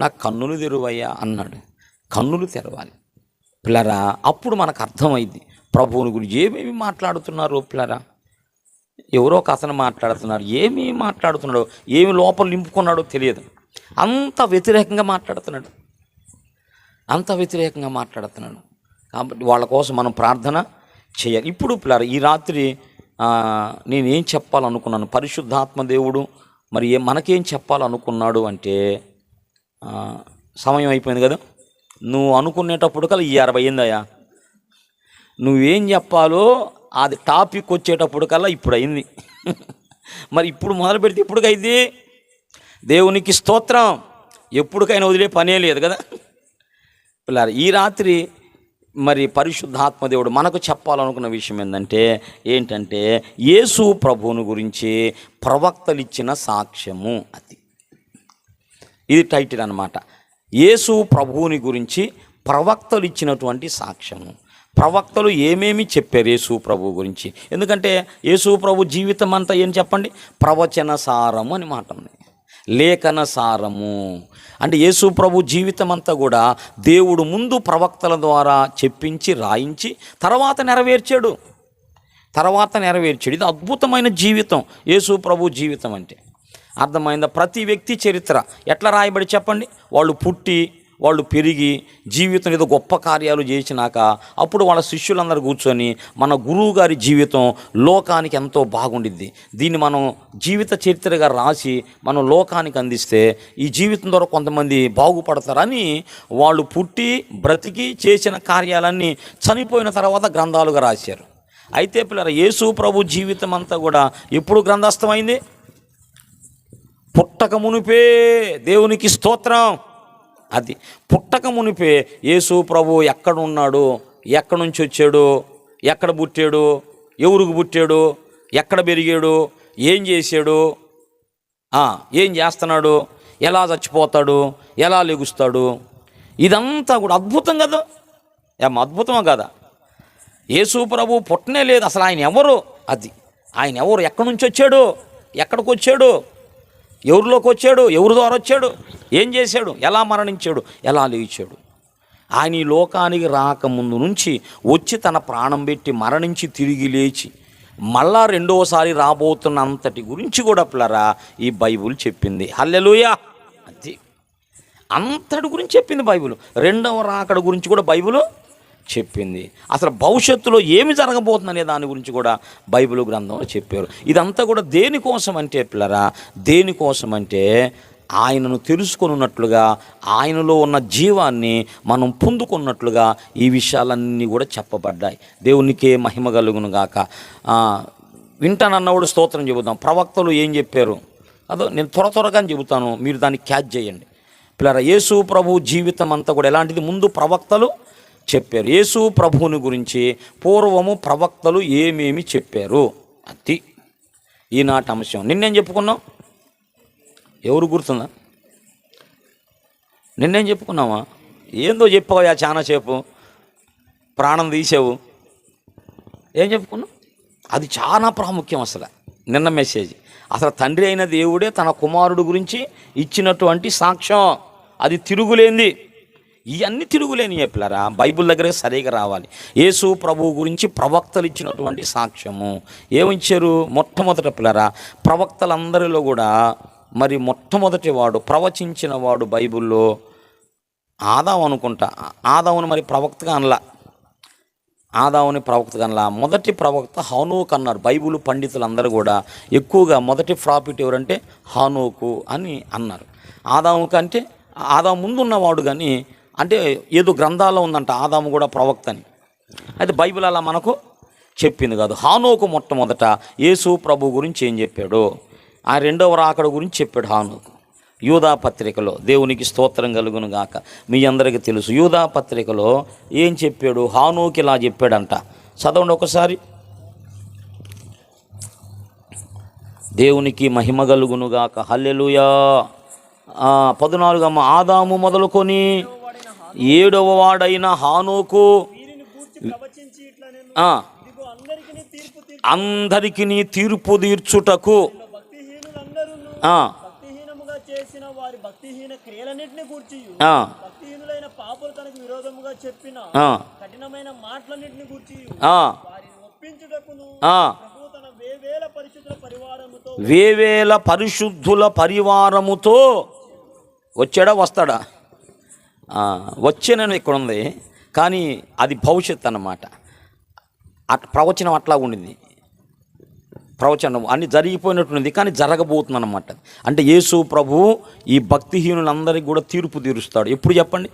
నా కన్నులు తెరువయ్యా అన్నాడు. కన్నులు తెరవాలి పిల్లరా. అప్పుడు మనకు అర్థమైంది ప్రభువుని గురించి ఏమేమి మాట్లాడుతున్నారో పిల్లరా. ఎవరో కథను మాట్లాడుతున్నారు, ఏమి మాట్లాడుతున్నాడో, ఏమి లోపల నింపుకున్నాడో తెలియదు. అంత వ్యతిరేకంగా మాట్లాడుతున్నాడు, అంత వ్యతిరేకంగా మాట్లాడుతున్నాడు. కాబట్టి వాళ్ళ కోసం మనం ప్రార్థన చేయాలి. ఇప్పుడు పిల్లరా ఈ రాత్రి నేనేం చెప్పాలనుకున్నాను, పరిశుద్ధాత్మ దేవుడు మరి మనకేం చెప్పాలనుకున్నాడు అంటే, సమయం అయిపోయింది కదా, నువ్వు అనుకునేటప్పుడు కల్లా ఈ 60 అయిందయ్యా. నువ్వేం చెప్పాలో అది టాపిక్ వచ్చేటప్పుడు కల్లా ఇప్పుడు అయింది. మరి ఇప్పుడు మొదలు పెడితే ఇప్పుడుకైంది. దేవునికి స్తోత్రం. ఎప్పటికైనా వదిలే పనే లేదు కదా పిల్లలు. ఈ రాత్రి మరి పరిశుద్ధాత్మ దేవుడు మనకు చెప్పాలనుకున్న విషయం ఏంటంటే యేసు ప్రభువుని గురించి ప్రవక్తలు ఇచ్చిన సాక్ష్యము. ఇది టైటిల్ అన్నమాట. యేసు ప్రభువుని గురించి ప్రవక్తలు ఇచ్చినటువంటి సాక్ష్యము. ప్రవక్తలు ఏమేమి చెప్పారు యేసు ప్రభు గురించి? ఎందుకంటే యేసు ప్రభు జీవితం అంతా ఏం చెప్పండి, ప్రవచన సారము అని మాట ఉంది, లేఖన సారము. అంటే యేసు ప్రభు జీవితం అంతా కూడా దేవుడు ముందు ప్రవక్తల ద్వారా చెప్పించి రాయించి తర్వాత నెరవేర్చాడు. ఇది అద్భుతమైన జీవితం యేసు ప్రభు జీవితం అంటే. అర్థమైందా? ప్రతి వ్యక్తి చరిత్ర ఎట్లా రాయబడి చెప్పండి, వాళ్ళు పుట్టి వాళ్ళు పెరిగి జీవితం ఏదో గొప్ప కార్యాలు చేసినాక అప్పుడు వాళ్ళ శిష్యులందరూ కూర్చొని మన గురువు గారి జీవితం లోకానికి ఎంతో బాగుండిద్ది, దీన్ని మనం జీవిత చరిత్రగా రాసి మనం లోకానికి అందిస్తే ఈ జీవితం ద్వారా కొంతమంది బాగుపడతారని వాళ్ళు పుట్టి బ్రతికి చేసిన కార్యాలన్నీ చనిపోయిన తర్వాత గ్రంథాలుగా రాశారు. అయితే పిల్లరా, యేసు ప్రభు జీవితం అంతా కూడా ఎప్పుడు గ్రంథస్థమైంది? పుట్టక మునిపే. దేవునికి స్తోత్రం. అది పుట్టక మునిపే యేసు ప్రభు ఎక్కడ ఉన్నాడు, ఎక్కడి నుంచి వచ్చాడు, ఎక్కడ పుట్టాడు, ఎవరికి పుట్టాడు, ఎక్కడ పెరిగాడు, ఏం చేశాడు, ఏం చేస్తున్నాడు, ఎలా చచ్చిపోతాడు, ఎలా లెగుస్తాడు, ఇదంతా కూడా అద్భుతం కదా. అద్భుతమా కదా? యేసు ప్రభు పుట్టనే లేదు అసలు. ఆయన ఎవరు? ఆయన ఎవరు, ఎక్కడి నుంచి వచ్చాడు, ఎక్కడికి వచ్చాడు, ఎవరిలోకి వచ్చాడు, ఎవరి ద్వారా వచ్చాడు, ఏం చేశాడు, ఎలా మరణించాడు, ఎలా లేచాడు. ఆయన ఈ లోకానికి రాకముందు నుంచి వచ్చి తన ప్రాణం పెట్టి మరణించి తిరిగి లేచి మళ్ళా రెండోసారి రాబోతున్న అంతటి గురించి కూడా పిల్లరా ఈ బైబిల్ చెప్పింది. హల్లెలూయా. అది అంతటి గురించి చెప్పింది బైబిల్. రెండవ రాకడ గురించి కూడా బైబిల్ చెప్పింది. అసలు భవిష్యత్తులో ఏమి జరగబోతుందనే దాని గురించి కూడా బైబిల్ గ్రంథంలో చెప్పారు. ఇదంతా కూడా దేనికోసం అంటే పిల్లరా, దేనికోసం అంటే ఆయనను తెలుసుకొనున్నట్లుగా, ఆయనలో ఉన్న జీవాన్ని మనం పొందుకున్నట్లుగా ఈ విషయాలన్నీ కూడా చెప్పబడ్డాయి. దేవునికే మహిమ కలుగును గాక. వింటానన్నవాడు స్తోత్రం చెబుతాం. ప్రవక్తలు ఏం చెప్పారు అదో నేను త్వరగా చెబుతాను, మీరు దాన్ని క్యాచ్ చేయండి. పిల్లరా, యేసు ప్రభు జీవితం అంతా కూడా ఎలాంటిది? ముందు ప్రవక్తలు చెప్పారు. యేసు ప్రభువుని గురించి పూర్వము ప్రవక్తలు ఏమేమి చెప్పారు, అది ఈనాటి అంశం. నిన్నేం చెప్పుకున్నాం? ఎవరు గుర్తుందా? నిన్నేం చెప్పుకున్నావా? ఏందో చెప్పావా చాలా సేపు, ప్రాణం తీసావు, ఏం చెప్పుకున్నావు? అది చాలా ప్రాముఖ్యం అసలు. నిన్న మెసేజ్ అసలు తండ్రి అయిన దేవుడే తన కుమారుడు గురించి ఇచ్చినటువంటి సాక్ష్యం, అది తిరుగులేంది. ఇవన్నీ తిరుగులేని చెప్పారా? బైబిల్ దగ్గరే సరిగా రావాలి. యేసు ప్రభువు గురించి ప్రవక్తలు ఇచ్చినటువంటి సాక్ష్యము ఏమిచ్చారు? మొట్టమొదట పిల్లరా, ప్రవక్తలందరిలో కూడా మరి మొట్టమొదటి వాడు ప్రవచించిన వాడు బైబిల్లో ఆదాము అనుకుంటా. ఆదామును మరి ప్రవక్తగా అనలా, ఆదాముని ప్రవక్తగా అనలా. మొదటి ప్రవక్త హానోకు అన్నారు. బైబిల్ పండితులందరూ కూడా ఎక్కువగా మొదటి ప్రాఫిట్ ఎవరంటే హానోకు అని అన్నారు. ఆదాము కంటే ఆదాము ముందున్నవాడు, కానీ అంటే ఏదో గ్రంథాల్లో ఉందంట ఆదాము కూడా ప్రవక్త అని. అయితే బైబిల్ అలా మనకు చెప్పింది కాదు. హానోకు మొట్టమొదట యేసు ప్రభు గురించి ఏం చెప్పాడు, ఆ రెండవ రాకడ గురించి చెప్పాడు హానోకు. యూదా పత్రికలో, దేవునికి స్తోత్రం కలుగును గాక, మీ అందరికీ తెలుసు యూదా పత్రికలో ఏం చెప్పాడు. హానోకు ఇలా చెప్పాడంట. చదవండి ఒకసారి. దేవునికి మహిమ కలుగును గాక. హల్లెలూయా. 14 ఆదాము మొదలుకొని 7వ వాడైన హానోకు అందరికి తీర్పు తీర్చుటకు వేవేల పరిశుద్ధుల పరివారముతో వచ్చాడా? వస్తాడా? వచ్చేనని ఇక్కడ ఉంది, కానీ అది భవిష్యత్తు అన్నమాట. ప్రవచనం అట్లా ఉండింది. ప్రవచనం అన్ని జరిగిపోయినట్టుంది, కానీ జరగబోతుంది అన్నమాట. అంటే యేసు ప్రభు ఈ భక్తిహీనులందరికీ కూడా తీర్పు తీరుస్తాడు. ఎప్పుడు చెప్పండి?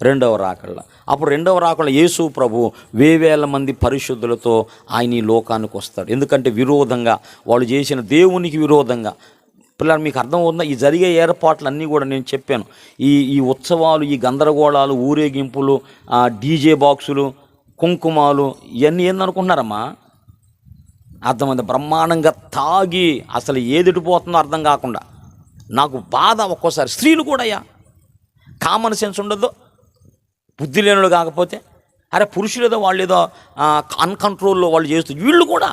రెండవ రాకడలో. అప్పుడు రెండవ రాకడలో యేసు ప్రభు వేవేల మంది పరిశుద్ధులతో ఆయన ఈ లోకానికి వస్తాడు. ఎందుకంటే విరోధంగా వాళ్ళు చేసిన దేవునికి విరోధంగా. పిల్లలు మీకు అర్థమవుతుందా? ఈ జరిగే ఏర్పాట్లన్నీ కూడా నేను చెప్పాను. ఈ ఉత్సవాలు, ఈ గందరగోళాలు, ఊరేగింపులు, డీజే బాక్సులు, కుంకుమాలు, ఇవన్నీ ఏందనుకుంటున్నారమ్మా? అర్థమైంది. బ్రహ్మాండంగా తాగి అసలు ఏదిటిపోతుందో అర్థం కాకుండా. నాకు బాధ ఒక్కోసారి స్త్రీలు కూడా కామన్ సెన్స్ ఉండదు. బుద్ధి లేనుడు కాకపోతే అరే పురుషులు ఏదో వాళ్ళు ఏదో అన్కంట్రోల్లో వాళ్ళు చేస్తూ వీళ్ళు కూడా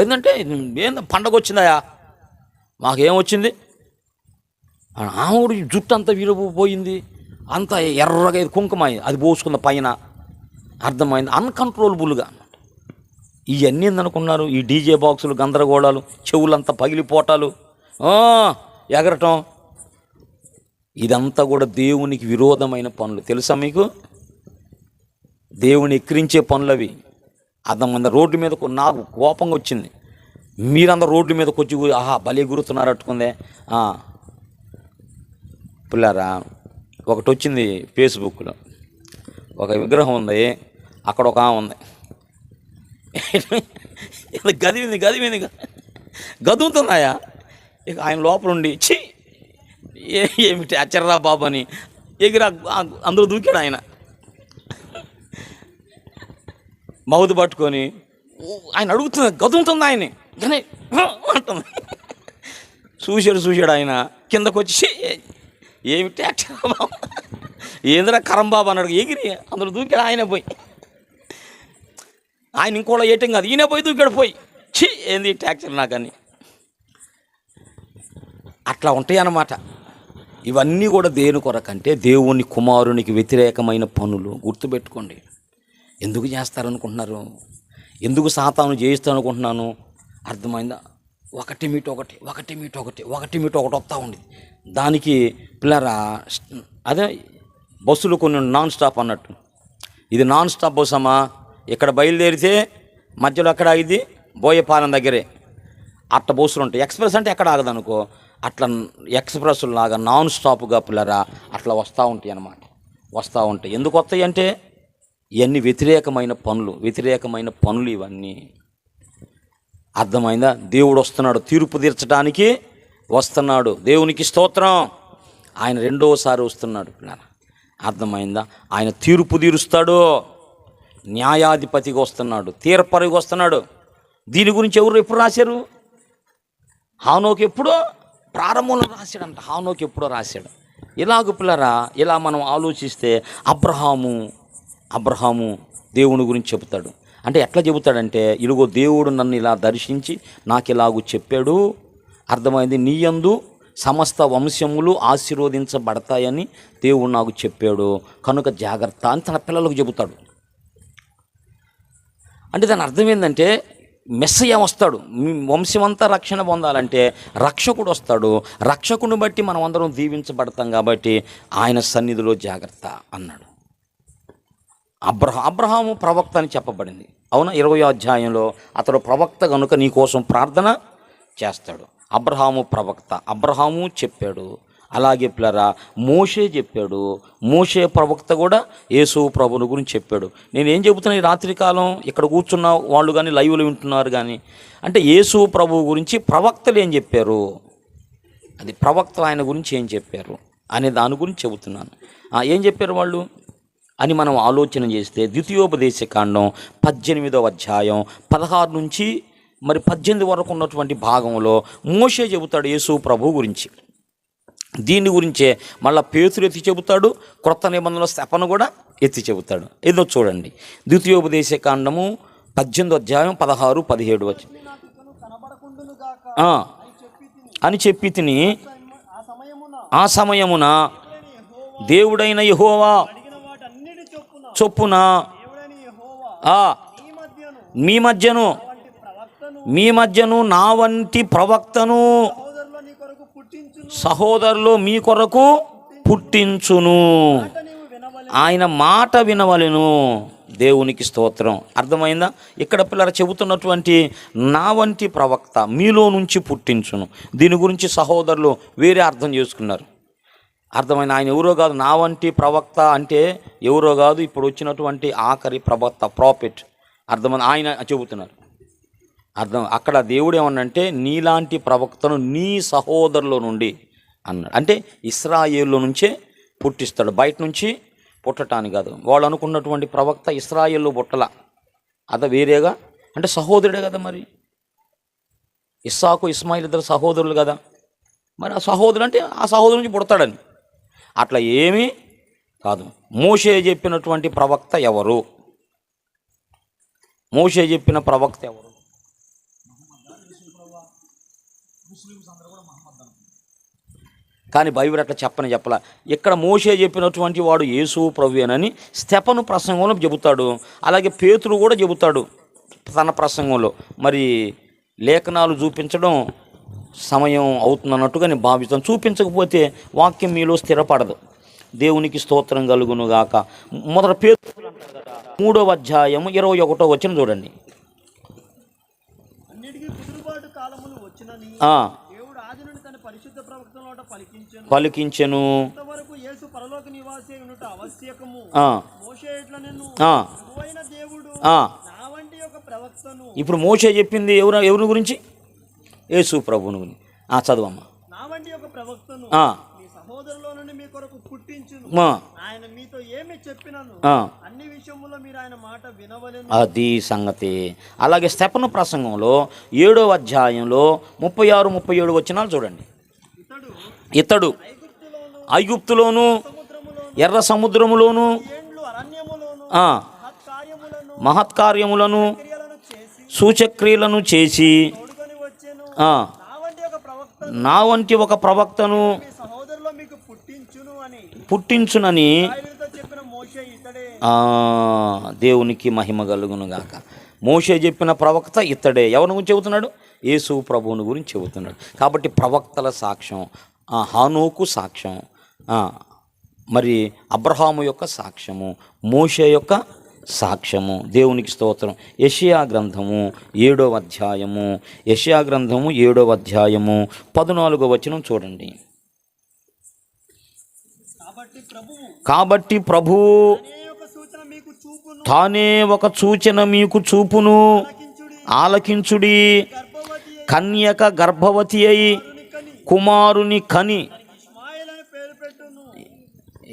ఏంటంటే పండగ వచ్చిందయా మాకేమొచ్చింది, ఆమెడు జుట్టు అంతా విరిగిపోయింది, అంత ఎర్రగా కుంకుమ అది పోసుకుంది పైన, అర్థమైంది. అన్కంట్రోలబుల్గా ఇవన్నీ ఏందనుకున్నారు, ఈ డీజే బాక్సులు గందరగోళాలు, చెవులంతా పగిలిపోటాలు, ఎగరటం, ఇదంతా కూడా దేవునికి విరోధమైన పనులు. తెలుసా మీకు? దేవుని ఎక్కిరించే పనులు అవి. అర్థమంది. రోడ్డు మీద నాకు కోపంగా వచ్చింది, మీరందరూ రోడ్డు మీదకి వచ్చి భలే గురుతున్నారు అట్టుకుందే. పిల్లారా, ఒకటి వచ్చింది ఫేస్బుక్లో, ఒక విగ్రహం ఉంది, అక్కడ ఒక ఆమె ఉంది, గది గదువుతున్నాయా. ఇక ఆయన లోపల ఉండి ఏమిటి అచ్చర్రా బాబు అని ఎగిరా అందులో దూకాడు ఆయన, మౌత్ పట్టుకొని. ఆయన అడుగుతుంది, గదువుతుంది ఆయన్ని, కానీ అంటుంది. చూశాడు ఆయన, కిందకు వచ్చి ఏమిటి అచ్చర్రా బాబు, ఏందిరా కరంబాబు అన్నాడు. ఎగిరి అందులో దూకాడు ఆయన పోయి. ఆయన ఇంకోలా ఏటం కాదు, ఈయన పోయి దూకాడు పోయి. ఏంది ట్యాక్చర్ నాకని. అట్లా ఉంటాయి అన్నమాట. ఇవన్నీ కూడా దేని కొరకంటే దేవుని కుమారునికి వ్యతిరేకమైన పనులు. గుర్తుపెట్టుకోండి. ఎందుకు చేస్తారనుకుంటున్నారు? ఎందుకు సాతాను చేయిస్తారనుకుంటున్నాను? అర్థమైందా? ఒకటి మీట ఒకటి వస్తూ ఉండేది. దానికి పిల్లరా అదే బస్సులు కొన్ని నాన్ స్టాప్ అన్నట్టు, ఇది నాన్ స్టాప్ బస్సు అమ్మా. ఇక్కడ బయలుదేరితే మధ్యలో ఎక్కడ ఆగిద్ది? బోయపాలెం దగ్గరే. అట్లా బస్సులు ఉంటాయి. ఎక్స్ప్రెస్ అంటే ఎక్కడ ఆగదు అనుకో, అట్లా ఎక్స్ప్రెస్ లాగా నాన్ స్టాప్గా పిల్లరా అట్లా వస్తూ ఉంటాయి అన్నమాట. వస్తూ ఉంటాయి. ఎందుకు వస్తాయి అంటే ఇవన్నీ వ్యతిరేకమైన పనులు ఇవన్నీ. అర్థమైందా? దేవుడు వస్తున్నాడు, తీర్పు తీర్చడానికి వస్తున్నాడు. దేవునికి స్తోత్రం. ఆయన రెండోసారి వస్తున్నాడు పిల్లరా. అర్థమైందా? ఆయన తీర్పు తీరుస్తాడు, న్యాయాధిపతిగా వస్తున్నాడు, తీర్పరిగా వస్తున్నాడు. దీని గురించి ఎప్పుడు రాశారు? హానోకు ఎప్పుడో ప్రారంభంలో రాశాడంట. హానోకు ఎప్పుడో రాశాడు. ఇలాగ పిల్లరా, ఇలా మనం ఆలోచిస్తే అబ్రహాము దేవుని గురించి చెబుతాడు. అంటే ఎట్లా చెబుతాడంటే, ఇదిగో దేవుడు నన్ను ఇలా దర్శించి నాకు ఇలాగూ చెప్పాడు, అర్థమైంది, నీ యందు సమస్త వంశములు ఆశీర్వదించబడతాయని దేవుడు నాకు చెప్పాడు, కనుక జాగ్రత్త అని తన పిల్లలకు చెబుతాడు. అంటే దాని అర్థం ఏంటంటే మెస్సయ్య వస్తాడు, మీ వంశమంతా రక్షణ పొందాలంటే రక్షకుడు వస్తాడు, రక్షకుని బట్టి మనం అందరం దీవించబడతాం కాబట్టి ఆయన సన్నిధిలో జాగ్రత్త అన్నాడు. అబ్రహాము ప్రవక్త అని చెప్పబడింది, అవునా? 20వ అధ్యాయంలో అతడు ప్రవక్త కనుక నీ కోసం ప్రార్థన చేస్తాడు. అబ్రహాము ప్రవక్త, అబ్రహాము చెప్పాడు. అలాగే పిల్లరా మోషే చెప్పాడు, మోషే ప్రవక్త కూడా యేసు ప్రభుని గురించి చెప్పాడు. నేనేం చెబుతున్నా ఈ రాత్రికాలం ఇక్కడ కూర్చున్న వాళ్ళు కానీ లైవ్లో వింటున్నారు కానీ, అంటే యేసు ప్రభు గురించి ప్రవక్తలు ఏం చెప్పారు, అది ప్రవక్తలు ఆయన గురించి ఏం చెప్పారు అనే దాని గురించి చెబుతున్నాను. ఏం చెప్పారు వాళ్ళు అని మనం ఆలోచన చేస్తే, ద్వితీయోపదేశ కాండం 18వ అధ్యాయం 16 నుంచి 18 వరకు ఉన్నటువంటి భాగంలో మోషే చెబుతాడు యేసు ప్రభు గురించి. దీని గురించే మళ్ళీ పేతురు ఎత్తి చెబుతాడు, క్రొత్త నిబంధనలో స్తెఫను కూడా ఎత్తి చెబుతాడు. ఏదో చూడండి, ద్వితీయోపదేశ కాండము 18వ అధ్యాయం 16, 17 వచ్చి అని చెప్పి తిని, ఆ సమయమున దేవుడైన యెహోవా చొప్పున మీ మధ్యను నా వంటి ప్రవక్తను సహోదరులు మీ కొరకు పుట్టించును, ఆయన మాట వినవలెను. దేవునికి స్తోత్రం. అర్థమైందా? ఇక్కడ పిల్లలు చెబుతున్నటువంటి నా వంటి ప్రవక్త మీలో నుంచి పుట్టించును, దీని గురించి సహోదరులు వేరే అర్థం చేసుకున్నారు. అర్థమైంది? ఆయన ఎవరో కాదు, నా వంటి ప్రవక్త అంటే ఎవరో కాదు, ఇప్పుడు వచ్చినటువంటి ఆఖరి ప్రవక్త, ప్రాఫెట్. అర్థమైంది? ఆయన చెబుతున్నారు. అక్కడ దేవుడు ఏమన్నంటే నీలాంటి ప్రవక్తను నీ సహోదరుల నుండి అన్నాడు. అంటే ఇశ్రాయేల్లో నుంచే పుట్టిస్తాడు, బయట నుంచి పుట్టటానికి కాదు. వాళ్ళు అనుకున్నటువంటి ప్రవక్త ఇశ్రాయేల్లో పుట్టల, వేరేగా, అంటే సహోదరుడే కదా. మరి ఇస్సాకు ఇస్మాయిల్ ఇద్దరు సహోదరులు కదా, మరి ఆ సహోదరుడు అంటే ఆ సహోదరు నుంచి పుడతాడని అట్లా ఏమీ కాదు. మోషే చెప్పినటువంటి ప్రవక్త ఎవరు? మోషే చెప్పిన ప్రవక్త ఎవరు? కానీ బైబిల్ అట్లా చెప్పలా. ఇక్కడ మోషే చెప్పినటువంటి వాడు యేసు ప్రభువేనని స్తెఫను ప్రసంగంలో చెబుతాడు. అలాగే పేతురు కూడా చెబుతాడు తన ప్రసంగంలో. మరి లేఖనాలు చూపించడం సమయం అవుతుందన్నట్టుగా నేను భావిస్తాను. చూపించకపోతే వాక్యం మీలో స్థిరపడదు. దేవునికి స్తోత్రం కలుగును గాక. మొదట పేతురు 3వ అధ్యాయం 21వ వచనం చూడండి. పలికించెను. ఇప్పుడు మోషే చెప్పింది ఎవరి గురించి? యేసు ప్రభువుని గురించి. చదవమ్మా. అది సంగతి. అలాగే స్తెఫను ప్రసంగంలో 7వ అధ్యాయంలో 36, 37 వచనాలు చూడండి. ఇతడు ఐగుప్తులోను ఎర్ర సముద్రములోను మహత్కార్యములను సూచక్రియలను చేసి నా వంటి ఒక ప్రవక్తను పుట్టించునని దేవునికి మహిమ కలుగును గాక. మోషే చెప్పిన ప్రవక్త ఇతడే. ఎవరి గురించి చెబుతున్నాడు? యేసు ప్రభువుని గురించి చెబుతున్నాడు. కాబట్టి ప్రవక్తల సాక్ష్యం, హానోకు సాక్ష్యం, మరి అబ్రహాము యొక్క సాక్ష్యము, మోషే యొక్క సాక్ష్యము. దేవునికి స్తోత్రం. యెషయా గ్రంథము 7వ అధ్యాయము 14వ వచనం చూడండి. కాబట్టి ప్రభువు తానే ఒక సూచన మీకు చూపును, ఆలకించుడి. కన్యక గర్భవతి అయి కుమారుని కని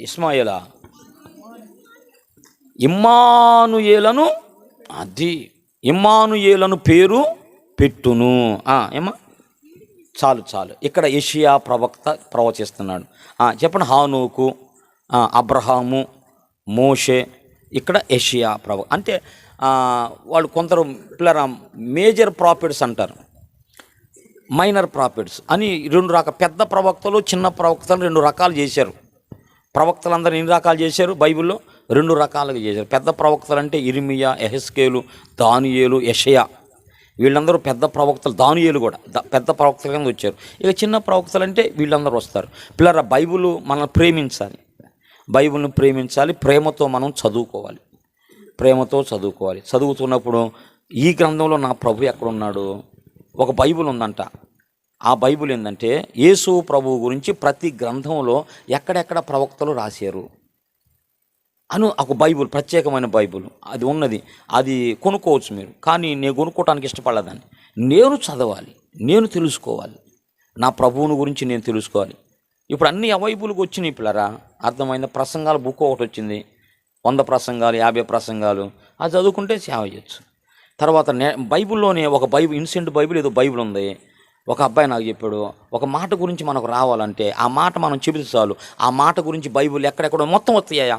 ఇస్మాయిలా ఇమ్మానుయేలను పేరు పెట్టును. ఏమా చాలు. ఇక్కడ యెషయా ప్రవక్త ప్రవచిస్తున్నాడు. చెప్పండి. హానోకు, అబ్రహాము, మోషే, ఇక్కడ యెషయా ప్రవక్త. అంటే వాళ్ళు కొందరు పిల్లల మేజర్ ప్రాఫిట్స్ అంటారు, మైనర్ ప్రాఫిట్స్ అని 2 రకాల. పెద్ద ప్రవక్తలు, చిన్న ప్రవక్తలు 2 రకాలు చేశారు. ప్రవక్తలందరూ ఎన్ని రకాలు చేశారు? బైబిల్లో 2 రకాలుగా చేశారు. పెద్ద ప్రవక్తలు అంటే ఇర్మియా, యెహెజ్కేలు, దానియేలు, యెషయా. వీళ్ళందరూ పెద్ద ప్రవక్తలు. దానియేలు కూడా పెద్ద ప్రవక్తల కింద వచ్చారు. ఇక చిన్న ప్రవక్తలు అంటే వీళ్ళందరూ వస్తారు. పిల్లల బైబిల్ మనల్ని ప్రేమించాలి, బైబిల్ని ప్రేమించాలి, ప్రేమతో మనం చదువుకోవాలి, ప్రేమతో చదువుకోవాలి. చదువుతున్నప్పుడు ఈ గ్రంథంలో నా ప్రభు ఎక్కడున్నాడు? ఒక బైబిల్ ఉందంట. ఆ బైబిల్ ఏంటంటే యేసు ప్రభువు గురించి ప్రతి గ్రంథంలో ఎక్కడెక్కడ ప్రవక్తలు రాశారు అని ఒక బైబిల్, ప్రత్యేకమైన బైబిల్ అది ఉన్నది. అది కొనుక్కోవచ్చు మీరు. కానీ నేను కొనుక్కోవడానికి ఇష్టపడలేదని. నేను చదవాలి, నేను తెలుసుకోవాలి, నా ప్రభువుని గురించి నేను తెలుసుకోవాలి. ఇప్పుడు అన్ని అవైబుల్కి వచ్చినాయి పిల్లరా. అర్థమైన ప్రసంగాలు బుక్ ఒకటి వచ్చింది, 100 ప్రసంగాలు, 50 ప్రసంగాలు. అది చదువుకుంటే సేవ చేయొచ్చు. తర్వాత బైబిల్లోనే ఒక బైబిల్, ఇన్సెంట్ బైబిల్ ఏదో బైబిల్ ఉంది. ఒక అబ్బాయి నాకు చెప్పాడు, ఒక మాట గురించి మనకు రావాలంటే ఆ మాట మనం చెబితే చాలు, ఆ మాట గురించి బైబిల్ ఎక్కడెక్కడో మొత్తం వస్తాయా.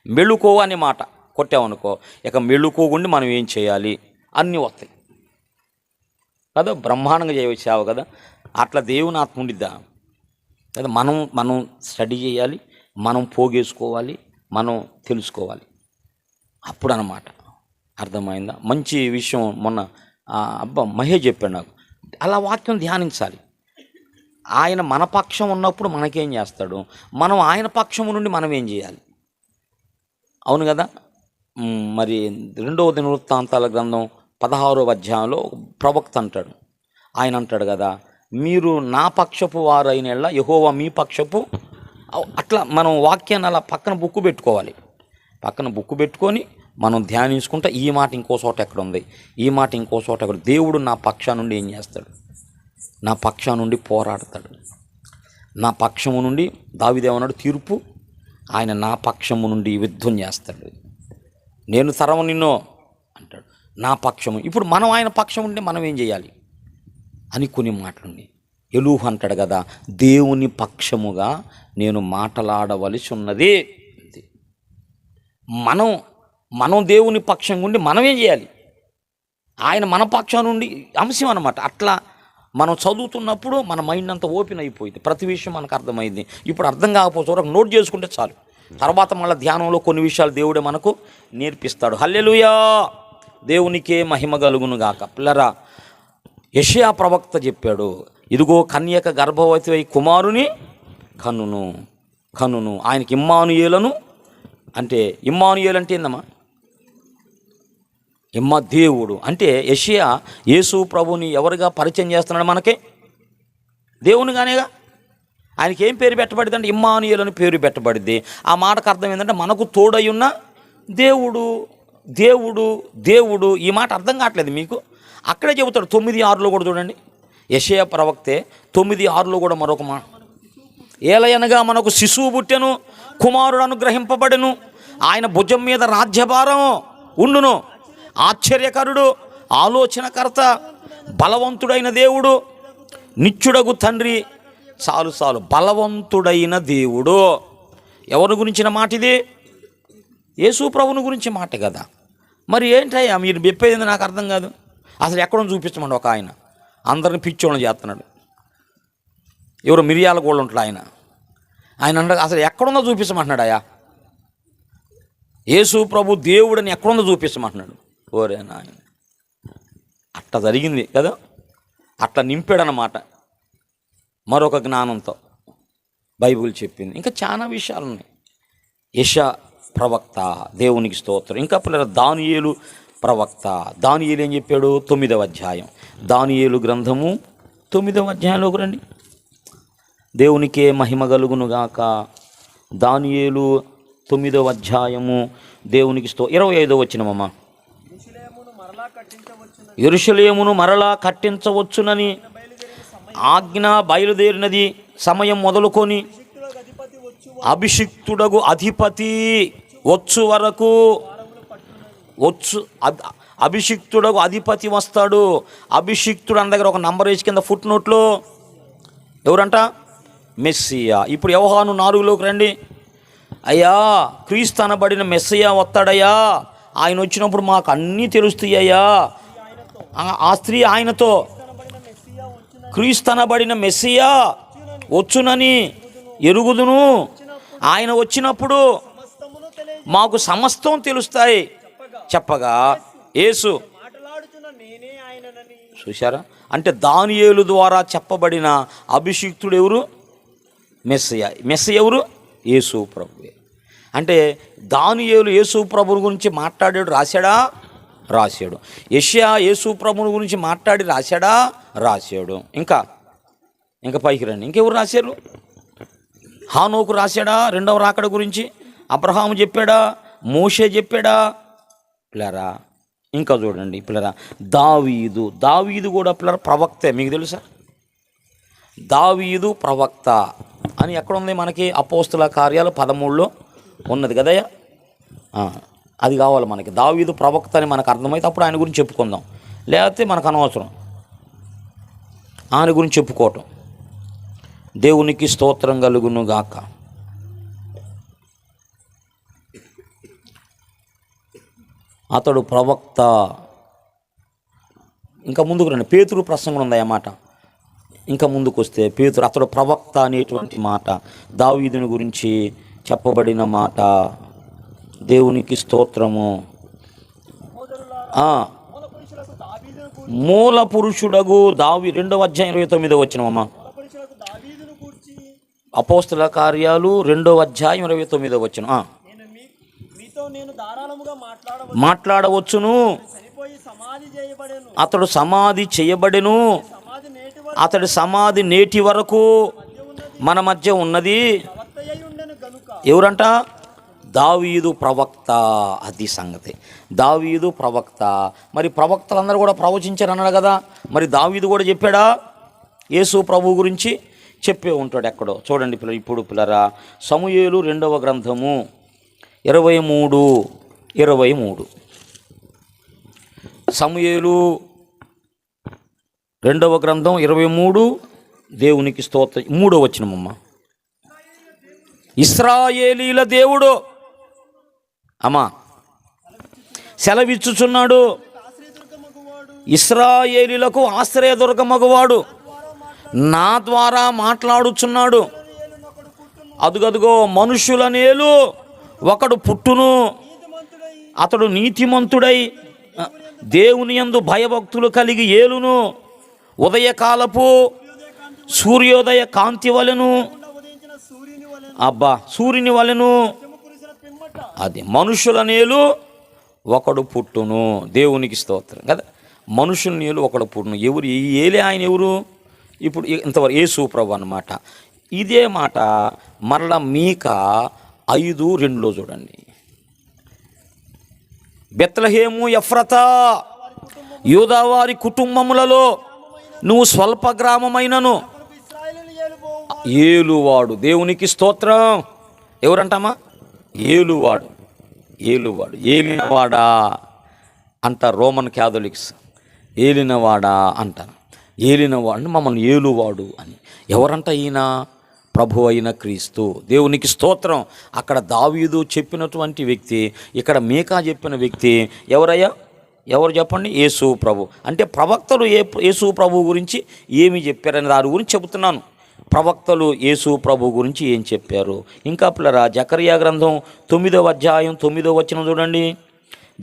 మెళుకో అనే మాట కొట్టామనుకో, ఇక మెళుకోగుండి మనం ఏం చేయాలి అన్నీ వస్తాయి కదా. బ్రహ్మాండంగా చేయవచ్చు సేవ కదా. అట్లా దేవుని ఆత్మ ఉండిద్దా కదా. మనం స్టడీ చేయాలి, మనం పోగేసుకోవాలి, మనం తెలుసుకోవాలి. అప్పుడు అన్నమాట. అర్థమైందా? మంచి విషయం మొన్న మహేష్ చెప్పాడు నాకు. అలా వాక్యం ధ్యానించాలి. ఆయన మన పక్షం ఉన్నప్పుడు మనకేం చేస్తాడు, మనం ఆయన పక్షము నుండి మనం ఏం చేయాలి. అవును కదా. మరి 2వ దినవృత్తాంతాల గ్రంథం 16వ అధ్యాయంలో ప్రవక్త అంటాడు. ఆయన అంటాడు కదా, మీరు నా పక్షపు వారైన యెహోవా యెహోవా మీ పక్షపు. అట్లా మనం వాక్యాన్ని అలా పక్కన బుక్కు పెట్టుకోవాలి. పక్కన బుక్కు పెట్టుకొని మనం ధ్యానించుకుంటా ఈ మాట ఇంకో చోట ఎక్కడ ఉంది, ఈ మాట ఇంకో చోట ఎక్కడ. దేవుడు నా పక్షా నుండి ఏం చేస్తాడు? నా పక్షా నుండి పోరాడతాడు. నా పక్షము నుండి దావీదేమన్నాడు, తీర్పు ఆయన నా పక్షము నుండి యుద్ధం చేస్తాడు. నేను తరము నిన్నో అంటాడు, నా పక్షము. ఇప్పుడు మనం ఆయన పక్షం ఉంటే మనం ఏం చేయాలి అని కొన్ని మాటలుండి. ఎలుహు అంటాడు కదా, దేవుని పక్షముగా నేను మాట్లాడవలసి ఉన్నది. మనం దేవుని పక్షంగా ఉండి మనం ఏం చేయాలి? ఆయన మన పక్షం నుండి అంశం అన్నమాట. అట్లా మనం చదువుతున్నప్పుడు మన మైండ్ అంతా ఓపెన్ అయిపోయింది, ప్రతి విషయం మనకు అర్థమైంది. ఇప్పుడు అర్థం కాకపోతే ఒక నోట్ చేసుకుంటే చాలు, తర్వాత మళ్ళీ ధ్యానంలో కొన్ని విషయాలు దేవుడే మనకు నేర్పిస్తాడు. హల్లెలూయా, దేవునికే మహిమ కలుగును గాక. పిల్లరా, యెషయా ప్రవక్త చెప్పాడు, ఇదిగో కన్యక గర్భవతి అయి కుమారుని కనును. ఆయనకి ఇమ్మానుయేలను అంటే, ఇమ్మానుయేలు అంటే ఏందమ్మా? దేవుడు అంటే యెషయా యేసు ప్రభుని ఎవరుగా పరిచయం చేస్తున్నాడు మనకి? దేవునిగానేగా. ఆయనకి ఏం పేరు పెట్టబడింది అంటే ఇమ్మానుయేలు అని పేరు పెట్టబడింది. ఆ మాటకు అర్థం ఏంటంటే మనకు తోడై ఉన్న దేవుడు. దేవుడు దేవుడు ఈ మాట అర్థం కావట్లేదు మీకు? అక్కడే చెబుతాడు 9:6లో కూడా చూడండి. యెషయా ప్రవక్తే 9:6లో కూడా మరొక మాట, ఏలయనగా మనకు శిశువు పుట్టెను, కుమారుడు అనుగ్రహింపబడెను, ఆయన భుజం మీద రాజ్యభారం ఉండును, ఆశ్చర్యకరుడు, ఆలోచనకర్త, బలవంతుడైన దేవుడు, నిత్యుడగు తండ్రి. చాలు, బలవంతుడైన దేవుడు. ఎవరి గురించిన మాట ఇది? యేసు ప్రభుని గురించి మాట కదా. మరి ఏంటయ్యా మీరు చెప్పేది? నాకు అర్థం కాదు. అసలు ఎక్కడో చూపించమండి. ఒక ఆయన అందరిని పిచ్చోళ్ళని చేస్తున్నాడు, ఎవరు మిరియాల గోళ్ళు ఉంటాడు ఆయన అంటాడు, అసలు ఎక్కడుందో చూపించమంటున్నాడు. అయ్యా యేసు ప్రభు దేవుడని ఎక్కడుందో చూపించమంటున్నాడు. ఓరే నాయన, అట్లా జరిగింది కదా, అట్లా నింపాడనమాట మరొక జ్ఞానంతో. బైబిల్ చెప్పింది. ఇంకా చాలా విషయాలు ఉన్నాయి. యెషయా ప్రవక్త, దేవునికి స్తోత్రం. ఇంకా పిల్లల దానియేలు ప్రవక్త. దానియేలు ఏం చెప్పాడు? 9వ అధ్యాయం, దానియేలు గ్రంథము 9వ అధ్యాయంలోకి రండి. దేవునికే మహిమ కలుగును గాక. దానియేలు 9వ అధ్యాయము, దేవునికి 25వ వచనమమ్మ. యెరూషలేమును మరలా కట్టించవచ్చునని ఆజ్ఞ బయలుదేరినది, సమయం మొదలుకొని అభిషిక్తుడగు అధిపతి వచ్చు వరకు. అభిషిక్తుడగు అధిపతి వస్తాడు. అభిషిక్తుడు అన్న దగ్గర ఒక నంబర్ వేసి కింద ఫుట్ నోట్లో ఎవరంట? మెస్సియా. ఇప్పుడు యోహాను 4లోకి రండి. అయ్యా క్రీస్తు అనబడిన మెస్సియా వస్తాడయ్యా, ఆయన వచ్చినప్పుడు మాకు అన్నీ తెలుస్తాయ్యా. ఆ స్త్రీ ఆయనతో, క్రీస్తు అనబడిన మెస్సియా వచ్చునని ఎరుగుదును, ఆయన వచ్చినప్పుడు మాకు సమస్తం తెలుస్తాయి చెప్పగా యేసు. చూశారా? అంటే దానియేలు ద్వారా చెప్పబడిన అభిషిక్తుడు ఎవరు? మెస్సియా. మెస్సియా ఎవరు? యేసు ప్రభువే. అంటే దానియేలు యేసు ప్రభువు గురించి మాట్లాడాడు, రాశాడు. యెషయా యేసు ప్రభువు గురించి మాట్లాడి రాశాడు. ఇంకా పైకి రండి. ఇంకెవరు రాశారు? హానోకు రాశాడా రెండవ రాకడ గురించి? అబ్రహాము చెప్పాడా? మోషే చెప్పాడా? పిల్లరా ఇంకా చూడండి పిల్లరా, దావీదు కూడా పిల్లర ప్రవక్తే. మీకు తెలుసా? దావీదు ప్రవక్త అని ఎక్కడ ఉంది మనకి? అపోస్తుల కార్యాలు 13లో ఉన్నది కదయ్యా. అది కావాలి మనకి. దావీదు ప్రవక్త అని మనకు అర్థమైతే అప్పుడు ఆయన గురించి చెప్పుకుందాం, లేకపోతే మనకు అనవసరం ఆయన గురించి చెప్పుకోవటం. దేవునికి స్తోత్రం కలుగును గాక. అతడు ప్రవక్త. ఇంకా ముందుకు రండి. పేతురు ప్రసంగం ఉంది అన్నమాట. ఇంకా ముందుకు వస్తే పేతురు, అతడు ప్రవక్త అనేటువంటి మాట దావీదుని గురించి చెప్పబడిన మాట. దేవునికి స్తోత్రము. మూల పురుషుడగు దావీదు 2వ అధ్యాయం 29వ వచనమమ్మా. అపోస్తుల కార్యాలు 2వ అధ్యాయం 29వ వచనం. మాట్లాడవచ్చును, అతడు సమాధి చేయబడెను, అతడి సమాధి నేటి వరకు మన మధ్య ఉన్నది. ఎవరంట? దావీదు ప్రవక్త. అది సంగతి. దావీదు ప్రవక్త. మరి ప్రవక్తలందరూ కూడా ప్రవచించారు అన్నాడు కదా, మరి దావీదు కూడా చెప్పాడా? యేసు ప్రభు గురించి చెప్పే ఉంటాడు ఎక్కడో. చూడండి ఇప్పుడు పిల్లరా, సమూయేలు 2వ గ్రంథము 23. సమూయేలు 2వ గ్రంథం 23, దేవునికి స్తోత్రం. 3వ వచనమమ్మ. ఇశ్రాయేలీల దేవుడు అమ్మా సెలవిచ్చుచున్నాడు, ఇశ్రాయేలీలకు ఆశ్రయదుర్గమగువాడు నా ద్వారా మాట్లాడుచున్నాడు. అదుగదుగో మనుషుల నేలు ఒకడు పుట్టును, అతడు నీతిమంతుడై దేవుని యందు భయభక్తులు కలిగి ఏలును. ఉదయకాలపు సూర్యోదయ కాంతి వలెను, అబ్బా సూర్యుని వలెను. అది మనుషుల నేలు ఒకడు పుట్టును. దేవునికి స్తోత్రం కదా. మనుషుల నేలు ఒకడు పుట్టును. ఎవరు ఈ ఏలే? ఆయన ఎవరు? ఇప్పుడు ఇంతవరకు యేసు ప్రభు అన్నమాట. ఇదే మాట మరలా మీకా 5:2 చూడండి. బెత్లెహేము ఎఫ్రతా, యూదావారి కుటుంబములలో నువ్వు స్వల్ప గ్రామమైనను ఏలువాడు. దేవునికి స్తోత్రం. ఎవరంటామా? ఏలువాడు. ఏలువాడు, ఏలినవాడా అంటారు రోమన్ క్యాథలిక్స్. ఏలినవాడా అంటారు. ఏలినవాడు మమ్మల్ని ఏలువాడు అని. ఎవరంట ఈయన? ప్రభు అయిన క్రీస్తు. దేవునికి స్తోత్రం. అక్కడ దావీదు చెప్పినటువంటి వ్యక్తి, ఇక్కడ మీకా చెప్పిన వ్యక్తి ఎవరయ్యా? ఎవరు చెప్పండి? యేసు ప్రభు. అంటే ప్రవక్తలు యేసు ప్రభు గురించి ఏమి చెప్పారని దాని గురించి చెబుతున్నాను. ప్రవక్తలు యేసు ప్రభు గురించి ఏం చెప్పారు? ఇంకా పిల్లరా, జకర్యా గ్రంథం 9వ అధ్యాయం 9వ వచనం చూడండి.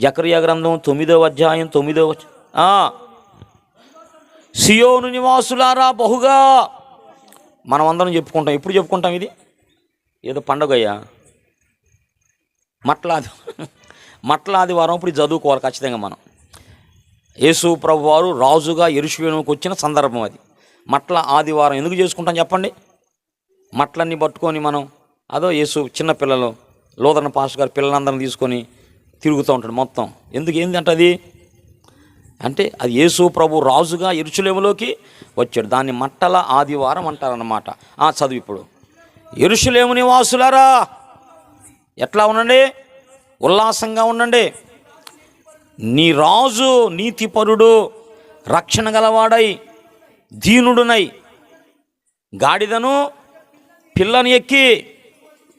జకర్యా గ్రంథం 9వ అధ్యాయం 9వ వచనం. సియోను నివాసులారా బహుగా, మనం అందరం చెప్పుకుంటాం. ఎప్పుడు చెప్పుకుంటాం? ఇది ఏదో పండుగయ్యా, మట్లాదివారం. ఇప్పుడు చదువుకోవాలి ఖచ్చితంగా మనం. యేసు ప్రభు వారు రాజుగా యెరూషలేముకు వచ్చిన సందర్భం అది. మట్ల ఆదివారం ఎందుకు చేసుకుంటాం చెప్పండి? మట్లన్నీ పట్టుకొని మనం అదో యేసు చిన్నపిల్లలు లోదన పాస్టర్ గారు పిల్లలందరిని తీసుకొని తిరుగుతూ ఉంటాడు మొత్తం. ఎందుకు? ఏంటంటే అది అంటే అది యేసు ప్రభు రాజుగా యెరూషలేములోకి వచ్చాడు. దాన్ని మట్టల ఆదివారం అంటారన్నమాట. చదువు ఇప్పుడు. యెరూషలేము నివాసులారా ఎట్లా ఉండండి? ఉల్లాసంగా ఉండండి. నీ రాజు నీతిపరుడు, రక్షణ గలవాడై దీనుడునై గాడిదను పిల్లని ఎక్కి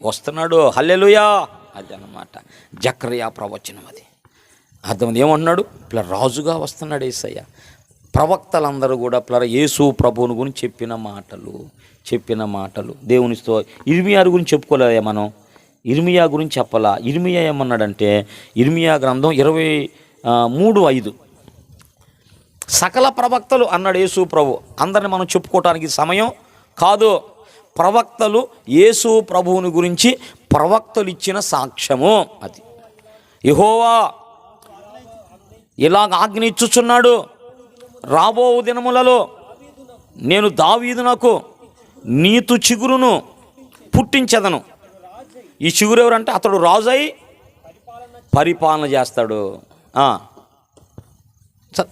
వస్తున్నాడు. హల్లెలూయా. అది అన్నమాట జకర్యా ప్రవచనం. అది అర్థం. ఏమంటున్నాడు? ఇట్లా రాజుగా వస్తున్నాడు యేసయ్య. ప్రవక్తలందరూ కూడా యేసు ప్రభువుని గురించి చెప్పిన మాటలు దేవునితో. ఇర్మియా గురించి చెప్పుకోలేదా మనం? ఇర్మియా గురించి చెప్పాలా? ఇర్మియా ఏమన్నాడంటే, ఇర్మియా గ్రంథం 23:5 సకల ప్రవక్తలు అన్నాడు యేసు ప్రభు. అందరిని మనం చెప్పుకోవటానికి సమయం కాదు. ప్రవక్తలు యేసు ప్రభువుని గురించి ప్రవక్తలు ఇచ్చిన సాక్ష్యము అది. యెహోవా ఇలాగ ఆజ్ఞ ఇచ్చుచున్నాడు, రాబో దినములలో నేను దావీదునకు నీతు చిగురును పుట్టించెదను. ఈ చిగురు ఎవరంటే అతడు రాజై పరిపాలన చేస్తాడు.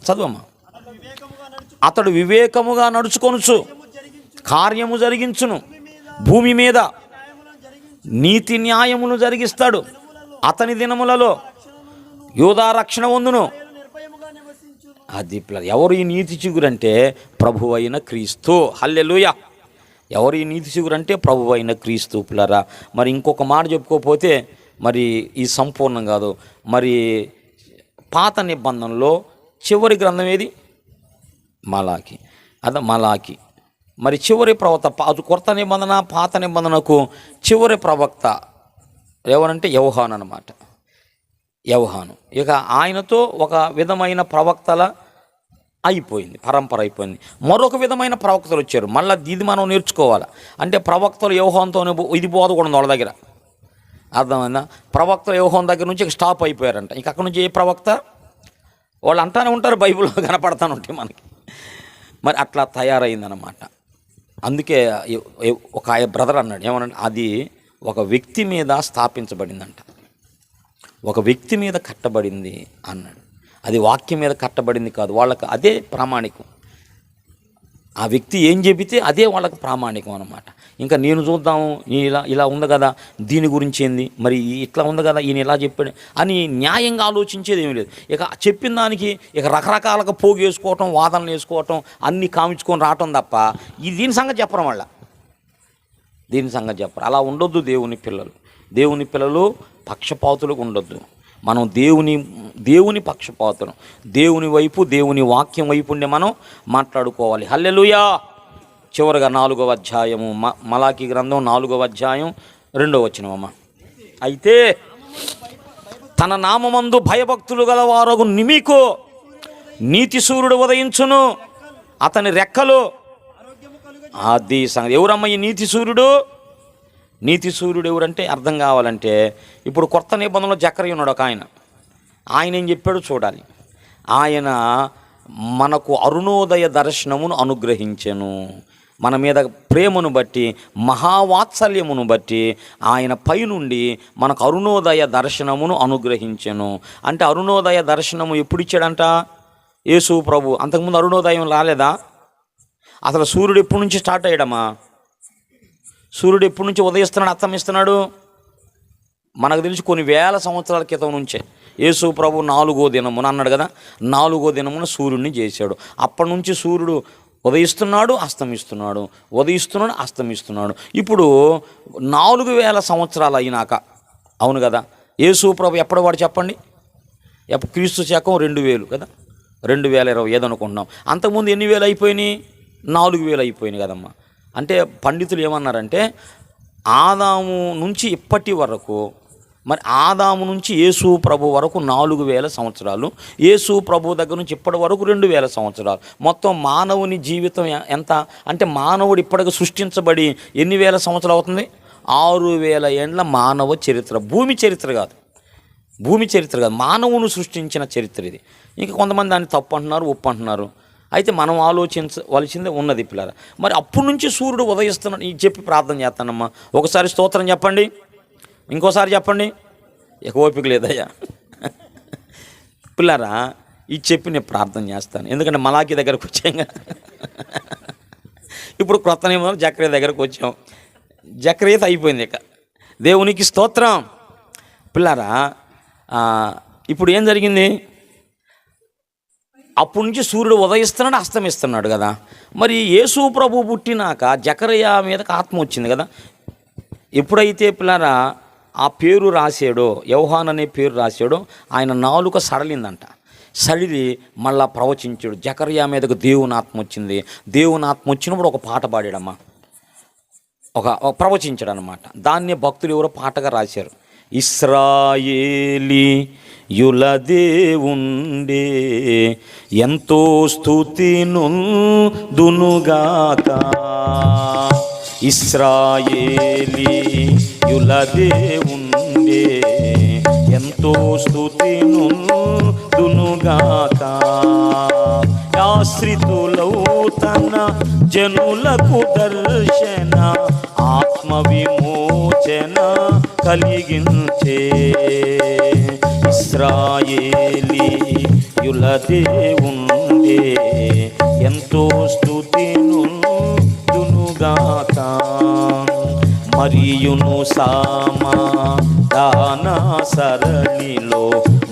చదువమ్మా. అతడు వివేకముగా నడుచుకొనుచు కార్యము జరిగించును, భూమి మీద నీతి న్యాయమును జరిగిస్తాడు. అతని దినములలో యూదా రక్షణ పొందును. అది ఎవరు ఈ నీతి చిగురంటే? ప్రభు అయిన క్రీస్తు. హల్లెలూయా. ఎవరు ఈ నీతి చిగురంటే? ప్రభు అయిన క్రీస్తు. పిల్లరా, మరి ఇంకొక మాట చెప్పుకోకపోతే మరి ఈ సంపూర్ణం కాదు. మరి పాత నిబంధనలో చివరి గ్రంథం ఏది? మలాకి. మలాకి. మరి చివరి ప్రవక్త, అది కొత్త నిబంధన పాత నిబంధనకు చివరి ప్రవక్త ఎవరంటే యోహాను అన్నమాట. యోహాను. ఇక ఆయనతో ఒక విధమైన ప్రవక్తల అయిపోయింది, పరంపర అయిపోయింది. మరొక విధమైన ప్రవక్తలు వచ్చారు. మళ్ళీ ఇది మనం నేర్చుకోవాలి. అంటే ప్రవక్తలు యోహానుతోనే ఇది బోధకూడదు వాళ్ళ దగ్గర. అర్థమైందా? ప్రవక్తలు యోహాను దగ్గర నుంచి స్టాప్ అయిపోయారంట. ఇంక అక్కడి నుంచి ఏ ప్రవక్త? వాళ్ళు అంటానే ఉంటారు, బైబిల్లో కనపడతానే ఉంటాయి మనకి. మరి అట్లా తయారైందన్నమాట. అందుకే ఒక బ్రదర్ అన్నాడు, ఏమన్నాడు? అది ఒక వ్యక్తి మీద స్థాపించబడిందంట, ఒక వ్యక్తి మీద కట్టబడింది అన్నాడు. అది వాక్యం మీద కట్టబడింది కాదు. వాళ్ళకి అదే ప్రామాణికం. ఆ వ్యక్తి ఏం చెబితే అదే వాళ్ళకి ప్రామాణికం అన్నమాట. ఇంకా నేను చూద్దాము ఇలా ఇలా ఉంది కదా, దీని గురించి ఏంది, మరి ఇట్లా ఉంది కదా, ఈయన ఇలా చెప్పాడు అని న్యాయంగా ఆలోచించేది ఏమీ లేదు. ఇక చెప్పిన దానికి ఇక రకరకాలుగా పోగు వేసుకోవటం, వాదనలు వేసుకోవటం, అన్నీ కామించుకొని రావటం తప్ప దీని సంగతి చెప్పడం వల్ల దీని సంగతి చెప్పరు. అలా ఉండొద్దు దేవుని పిల్లలు పక్షపాతులకు ఉండొద్దు. మనం దేవుని పక్షపాతులం, దేవుని వైపు, దేవుని వాక్యం వైపు ఉండే మనం మాట్లాడుకోవాలి. హల్లెలూయా. చివరిగా 4వ అధ్యాయము, మలాకి గ్రంథం 4వ అధ్యాయం 2వ వచనమమ్మ. అయితే తన నామమందు భయభక్తులు గలవారగు నిమికో నీతి సూర్యుడు ఉదయించును, అతని రెక్కలు అది సంగతి. ఎవరమ్మ ఈ నీతి సూర్యుడు? నీతి సూర్యుడు ఎవరంటే అర్థం కావాలంటే, ఇప్పుడు కొత్త నిబంధనలో జకర్యా ఉన్నాడు ఒక ఆయన ఏం చెప్పాడు చూడాలి. ఆయన మనకు అరుణోదయ దర్శనమును అనుగ్రహించెను. మన మీద ప్రేమను బట్టి, మహావాత్సల్యమును బట్టి ఆయన పైనుండి మనకు అరుణోదయ దర్శనమును అనుగ్రహించెను. అంటే అరుణోదయ దర్శనము ఎప్పుడు ఇచ్చాడంట? యేసు ప్రభు. అంతకుముందు అరుణోదయం రాలేదా? అసలు సూర్యుడు ఎప్పటి నుంచి స్టార్ట్ అయ్యాడమ్మా? సూర్యుడు ఎప్పటి నుంచి ఉదయిస్తున్నాడు, అస్తమిస్తున్నాడు? మనకు తెలిసి కొన్ని వేల సంవత్సరాల క్రితం నుంచే. యేసు ప్రభు 4వ దినమున అన్నాడు కదా, 4వ దినమున సూర్యుడిని చేశాడు. అప్పటి నుంచి సూర్యుడు ఉదయిస్తున్నాడు, అస్తమిస్తున్నాడు, ఉదయిస్తున్నాడు, అస్తమిస్తున్నాడు. ఇప్పుడు 4000 సంవత్సరాలు అయినాక, అవును కదా, యేసు ప్రభు ఎప్పటి వాడు చెప్పండి? క్రీస్తు శకం 2000 కదా, 2025 అనుకుంటున్నాం. అంతకుముందు ఎన్ని వేలు అయిపోయినాయి? 4000 అయిపోయినాయి కదమ్మా. అంటే పండితులు ఏమన్నారంటే, ఆదాము నుంచి ఇప్పటి వరకు, మరి ఆదాము నుంచి యేసు ప్రభు వరకు 4000 సంవత్సరాలు, యేసు ప్రభు దగ్గర నుంచి ఇప్పటి వరకు 2000 సంవత్సరాలు. మొత్తం మానవుని జీవితం ఎంత అంటే, మానవుడు ఇప్పటికి సృష్టించబడి ఎన్ని వేల సంవత్సరాలు అవుతుంది? 6000 ఏండ్ల మానవ చరిత్ర. భూమి చరిత్ర కాదు, మానవుని సృష్టించిన చరిత్ర ఇది. ఇంకా కొంతమంది దాన్ని తప్పు అంటున్నారు, ఒప్పు అంటున్నారు. అయితే మనం ఆలోచించవలసిందే ఉన్నది పిల్లరా. మరి అప్పటి నుంచి సూర్యుడు ఉదయిస్తున్నాడు చెప్పి ప్రార్థన చేస్తానమ్మా. ఒకసారి స్తోత్రం చెప్పండి, ఇంకోసారి చెప్పండి. ఇక ఓపిక లేదయ్యా పిల్లరా. ఇది చెప్పి నేను ప్రార్థన చేస్తాను, ఎందుకంటే మలాకి దగ్గరకు వచ్చాం. ఇప్పుడు కొత్త నిబంధన జకర్యా దగ్గరకు వచ్చాం. జకర్యా అయిపోయింది. ఇక దేవునికి స్తోత్రం. పిల్లరా, ఇప్పుడు ఏం జరిగింది? అప్పటి నుంచి సూర్యుడు ఉదయిస్తున్నాడు, అస్తమిస్తున్నాడు కదా. మరి యేసు ప్రభు పుట్టినాక జకర్యా మీదకి ఆత్మ వచ్చింది కదా. ఎప్పుడైతే పిల్లరా ఆ పేరు రాశాడో, యోహాను అనే పేరు రాశాడో, ఆయన నాలుక సడలిందంట. సడిలి మళ్ళా ప్రవచించాడు. జకర్యా మీదకు దేవుని ఆత్మ వచ్చింది. దేవుని ఆత్మ వచ్చినప్పుడు ఒక పాట పాడాడమ్మా, ఒక ప్రవచించాడు అనమాట. దాన్నే భక్తులు ఎవరో పాటగా రాశారు. ఇశ్రాయేలీ యుల దేవుండే ఎంతో స్తుతి నొందునుగాక, ఇశ్రాయేలీ యుల దేవుండే ఎంతో స్తుతి నొందునుగాక, ఆశ్రితులౌ తన జనులకు దర్శన ఆత్మ విమోచన కలిగించే, ఇశ్రాయేలీ యుల దేవుండే ఎంతో స్తుతి నొందునుగాక, మరియును సమాధాన సరళిలో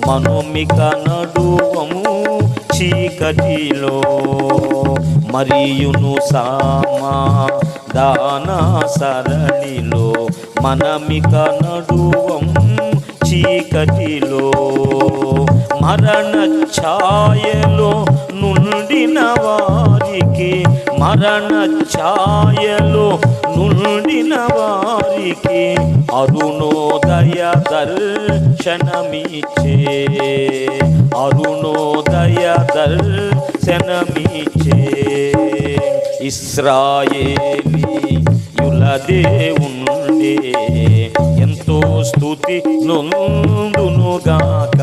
మనమిక నడువము చీకటిలో, మరియును సమాధాన సరళిలో మనమిక నడువం చీకటిలో, మరణ ఛాయలో నుండిన వారికి, మరణ ఛాయలో నుండిన వారికి అరుణోదయ దర్శనమిచ్చే, అరుణోదయ దర్శనమిచ్చే, ఇశ్రాయేలీ యుల దేవుండే ఎంతో స్తుతి నొందునుగాక,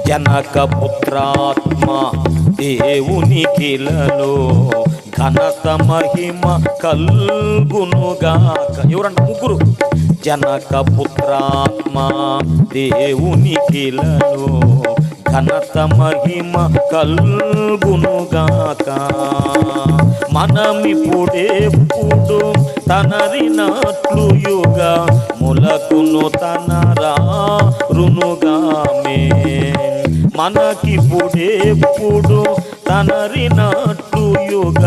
జనక పుత్రాత్మ దేవునికిలలో ఘనత మహిమ కల్గునుగాక. ఎవరంట? ముగ్గురు. జనక పుత్రాత్మ దేవునికిలలో ఘనత మహిమ కల్గునుగాక. మనమిప్పుడెప్పుడు తనరినట్లు యుగ ములకును తనరారునుగామే. మనకిప్పుడెప్పుడు తనరినట్లు యుగ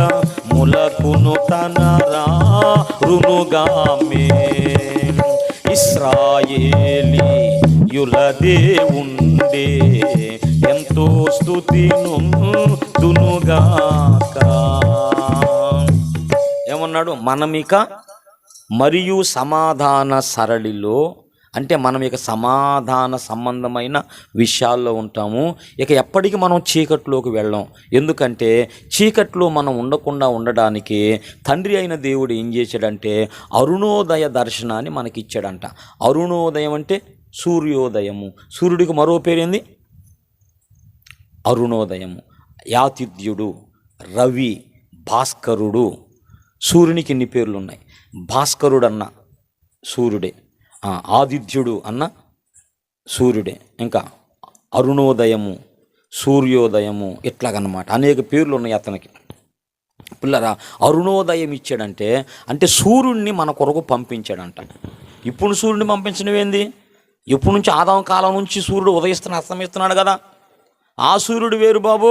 ములకును తనరారునుగామే. ఇశ్రాయేలీయుల దేవుండే ఎంతో స్తుతి నొందునుగాక. ఏమన్నాడు? మనమిక మరియు సమాధాన సరళిలో, అంటే మనం ఇక సమాధాన సంబంధమైన విషయాల్లో ఉంటాము. ఇక ఎప్పటికీ మనం చీకట్లోకి వెళ్ళాం. ఎందుకంటే చీకట్లో మనం ఉండకుండా ఉండడానికి తండ్రి అయిన దేవుడు ఏం చేశాడంటే అరుణోదయ దర్శనాన్ని మనకి ఇచ్చాడంట. అరుణోదయం అంటే సూర్యోదయము. సూర్యుడికి మరో పేరేంది? అరుణోదయము. యాతిథ్యుడు, రవి, భాస్కరుడు. సూర్యునికి ఇన్ని పేర్లు ఉన్నాయి. భాస్కరుడు అన్న సూర్యుడే, ఆదిత్యుడు అన్న సూర్యుడే, ఇంకా అరుణోదయము, సూర్యోదయము, ఇట్లాగన్నమాట అనేక పేర్లు ఉన్నాయి అతనికి. పిల్లరా, అరుణోదయం ఇచ్చాడంటే అంటే సూర్యుడిని మన కొరకు పంపించాడంట. ఇప్పుడు సూర్యుడిని పంపించడం ఏంది? ఎప్పటి నుంచి? ఆదాం కాలం నుంచి సూర్యుడు అస్తమిస్తున్నాడు కదా. ఆ సూర్యుడు వేరు బాబు.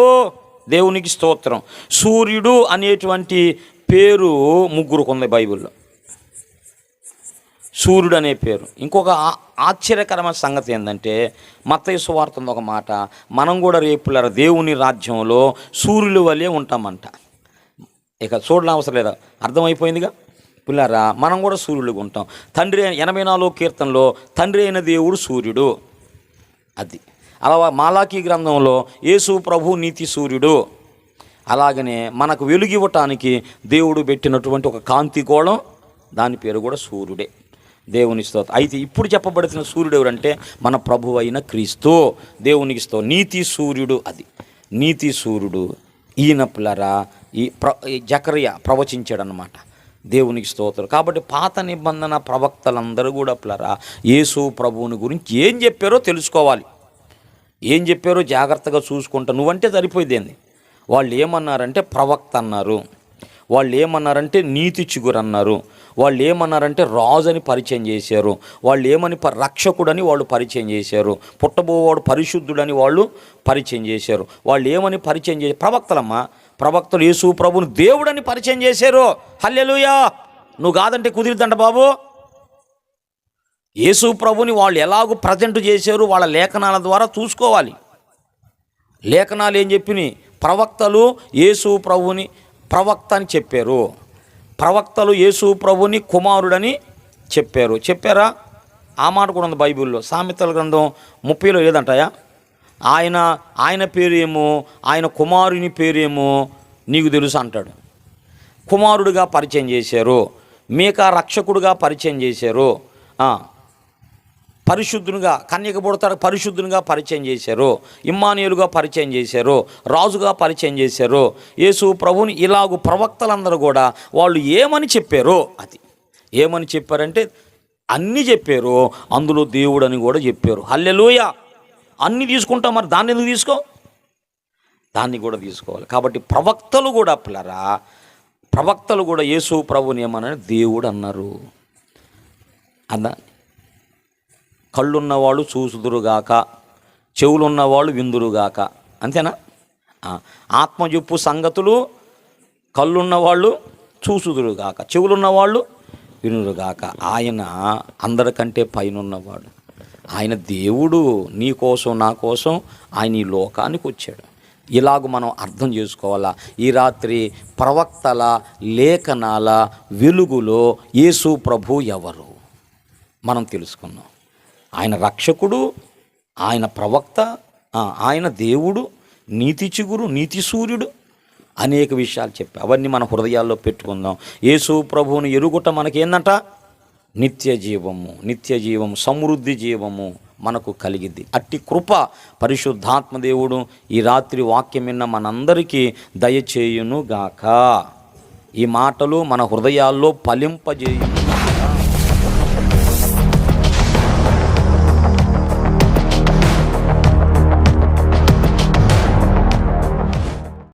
దేవునికి స్తోత్రం. సూర్యుడు అనేటువంటి పేరు ముగ్గురుకు ఉంది బైబిల్లో. సూర్యుడు అనే పేరు. ఇంకొక ఆశ్చర్యకరమైన సంగతి ఏంటంటే మత్తయి సువార్త ఉంది ఒక మాట, మనం కూడా రేపులారా దేవుని రాజ్యంలో సూర్యుల వలె ఉంటామంట. ఇక చూడడం అవసరం లేదా, అర్థమైపోయిందిగా పిల్లారా. మనం కూడా సూర్యులుగా ఉంటాం. తండ్రి 84వ కీర్తనలో తండ్రి అయిన దేవుడు సూర్యుడు. అది అలా మాలాకీ గ్రంథంలో యేసు ప్రభు నీతి సూర్యుడు. అలాగనే మనకు వెలుగు ఇవ్వటానికి దేవుడు పెట్టినటువంటి ఒక కాంతి గోళం, దాని పేరు కూడా సూర్యుడే. దేవుని స్తోత్రం. అయితే ఇప్పుడు చెప్పబడుతున్న సూర్యుడు ఎవరంటే మన ప్రభు అయిన క్రీస్తు. దేవునికి స్తోత్రం. నీతి సూర్యుడు. అది నీతి సూర్యుడు. ఈయన పిల్లరా ఈ జకరియా ప్రవచించాడు అన్నమాట. దేవునికి స్తోత్రం. కాబట్టి పాత నిబంధన ప్రవక్తలందరూ కూడా పిల్లరా యేసు ప్రభువుని గురించి ఏం చెప్పారో తెలుసుకోవాలి. ఏం చెప్పారో జాగ్రత్తగా చూసుకుంటా నువ్వంటే సరిపోయింది. వాళ్ళు ఏమన్నారంటే ప్రవక్త అన్నారు, వాళ్ళు ఏమన్నారంటే నీతి చిగురు అన్నారు, వాళ్ళు ఏమన్నారంటే రాజు అని పరిచయం చేశారు, వాళ్ళు ఏమని రక్షకుడని వాళ్ళు పరిచయం చేశారు, పుట్టబోవాడు పరిశుద్ధుడని వాళ్ళు పరిచయం చేశారు. వాళ్ళు ఏమని పరిచయం చేశారు? ప్రవక్తలమ్మా. ప్రవక్తలు యేసు ప్రభుని దేవుడని పరిచయం చేశారు. హల్లెలూయా. నువ్వు కాదంటే కుదిరిద్దంట బాబు. యేసు ప్రభుని వాళ్ళు ఎలాగో ప్రజెంట్ చేశారు వాళ్ళ లేఖనాల ద్వారా చూసుకోవాలి. లేఖనాలు ఏం చెప్పినాయి? ప్రవక్తలు యేసు ప్రభుని ప్రవక్త అని చెప్పారు, ప్రవక్తలు యేసు ప్రభుని కుమారుడని చెప్పారు. చెప్పారా? ఆ మాట కూడా ఉంది బైబిల్లో. సామెతల గ్రంథం 30లో లేదంటాయా? ఆయన పేరేమో, ఆయన కుమారుని పేరేమో నీకు తెలుసు అంటాడు. కుమారుడిగా పరిచయం చేశారు, మీకా రక్షకుడిగా పరిచయం చేశారు, పరిశుద్ధునిగా కన్యక పుడతాడు పరిశుద్ధునిగా పరిచయం చేశారు, ఇమ్మానుయేలుగా పరిచయం చేశారు, రాజుగా పరిచయం చేశారు. యేసు ప్రభుని ఇలాగూ ప్రవక్తలందరూ కూడా వాళ్ళు ఏమని చెప్పారో, అది ఏమని చెప్పారంటే అన్నీ చెప్పారు. అందులో దేవుడు అని కూడా చెప్పారు. హల్లెలూయా. అన్నీ తీసుకుంటాం, మరి దాన్ని ఎందుకు తీసుకో? దాన్ని కూడా తీసుకోవాలి. కాబట్టి ప్రవక్తలు కూడా పిల్లరా, ప్రవక్తలు కూడా యేసు ప్రభుని ఏమన్నా దేవుడు అన్నారు. అన్నా కళ్ళున్నవాళ్ళు చూసుదురుగాక, చెవులున్నవాళ్ళు విందురుగాక. అంతేనా? ఆత్మ చెప్పు సంగతులు కళ్ళున్నవాళ్ళు చూసుదురుగాక, చెవులున్నవాళ్ళు వినురుగాక. ఆయన అందరికంటే పైనున్నవాడు. ఆయన దేవుడు. నీ కోసం నా కోసం ఆయన ఈ లోకానికి వచ్చాడు. ఇలాగ మనం అర్థం చేసుకోవాలా. ఈ రాత్రి ప్రవక్తల లేఖనాల వెలుగులో యేసు ప్రభు ఎవరు మనం తెలుసుకున్నాం. ఆయన రక్షకుడు, ఆయన ప్రవక్త, ఆయన దేవుడు, నీతి చిగురు, నీతి సూర్యుడు, అనేక విషయాలు చెప్పి అవన్నీ మన హృదయాల్లో పెట్టుకుందాం. యేసు ప్రభువుని ఎరుగుట మనకేందంట? నిత్య జీవము, నిత్య జీవము, సమృద్ధి జీవము మనకు కలిగిద్ది. అట్టి కృప పరిశుద్ధాత్మ దేవుడు ఈ రాత్రి వాక్యం విన్న మనందరికీ దయచేయును గాక. ఈ మాటలు మన హృదయాల్లో ఫలింపజేయును.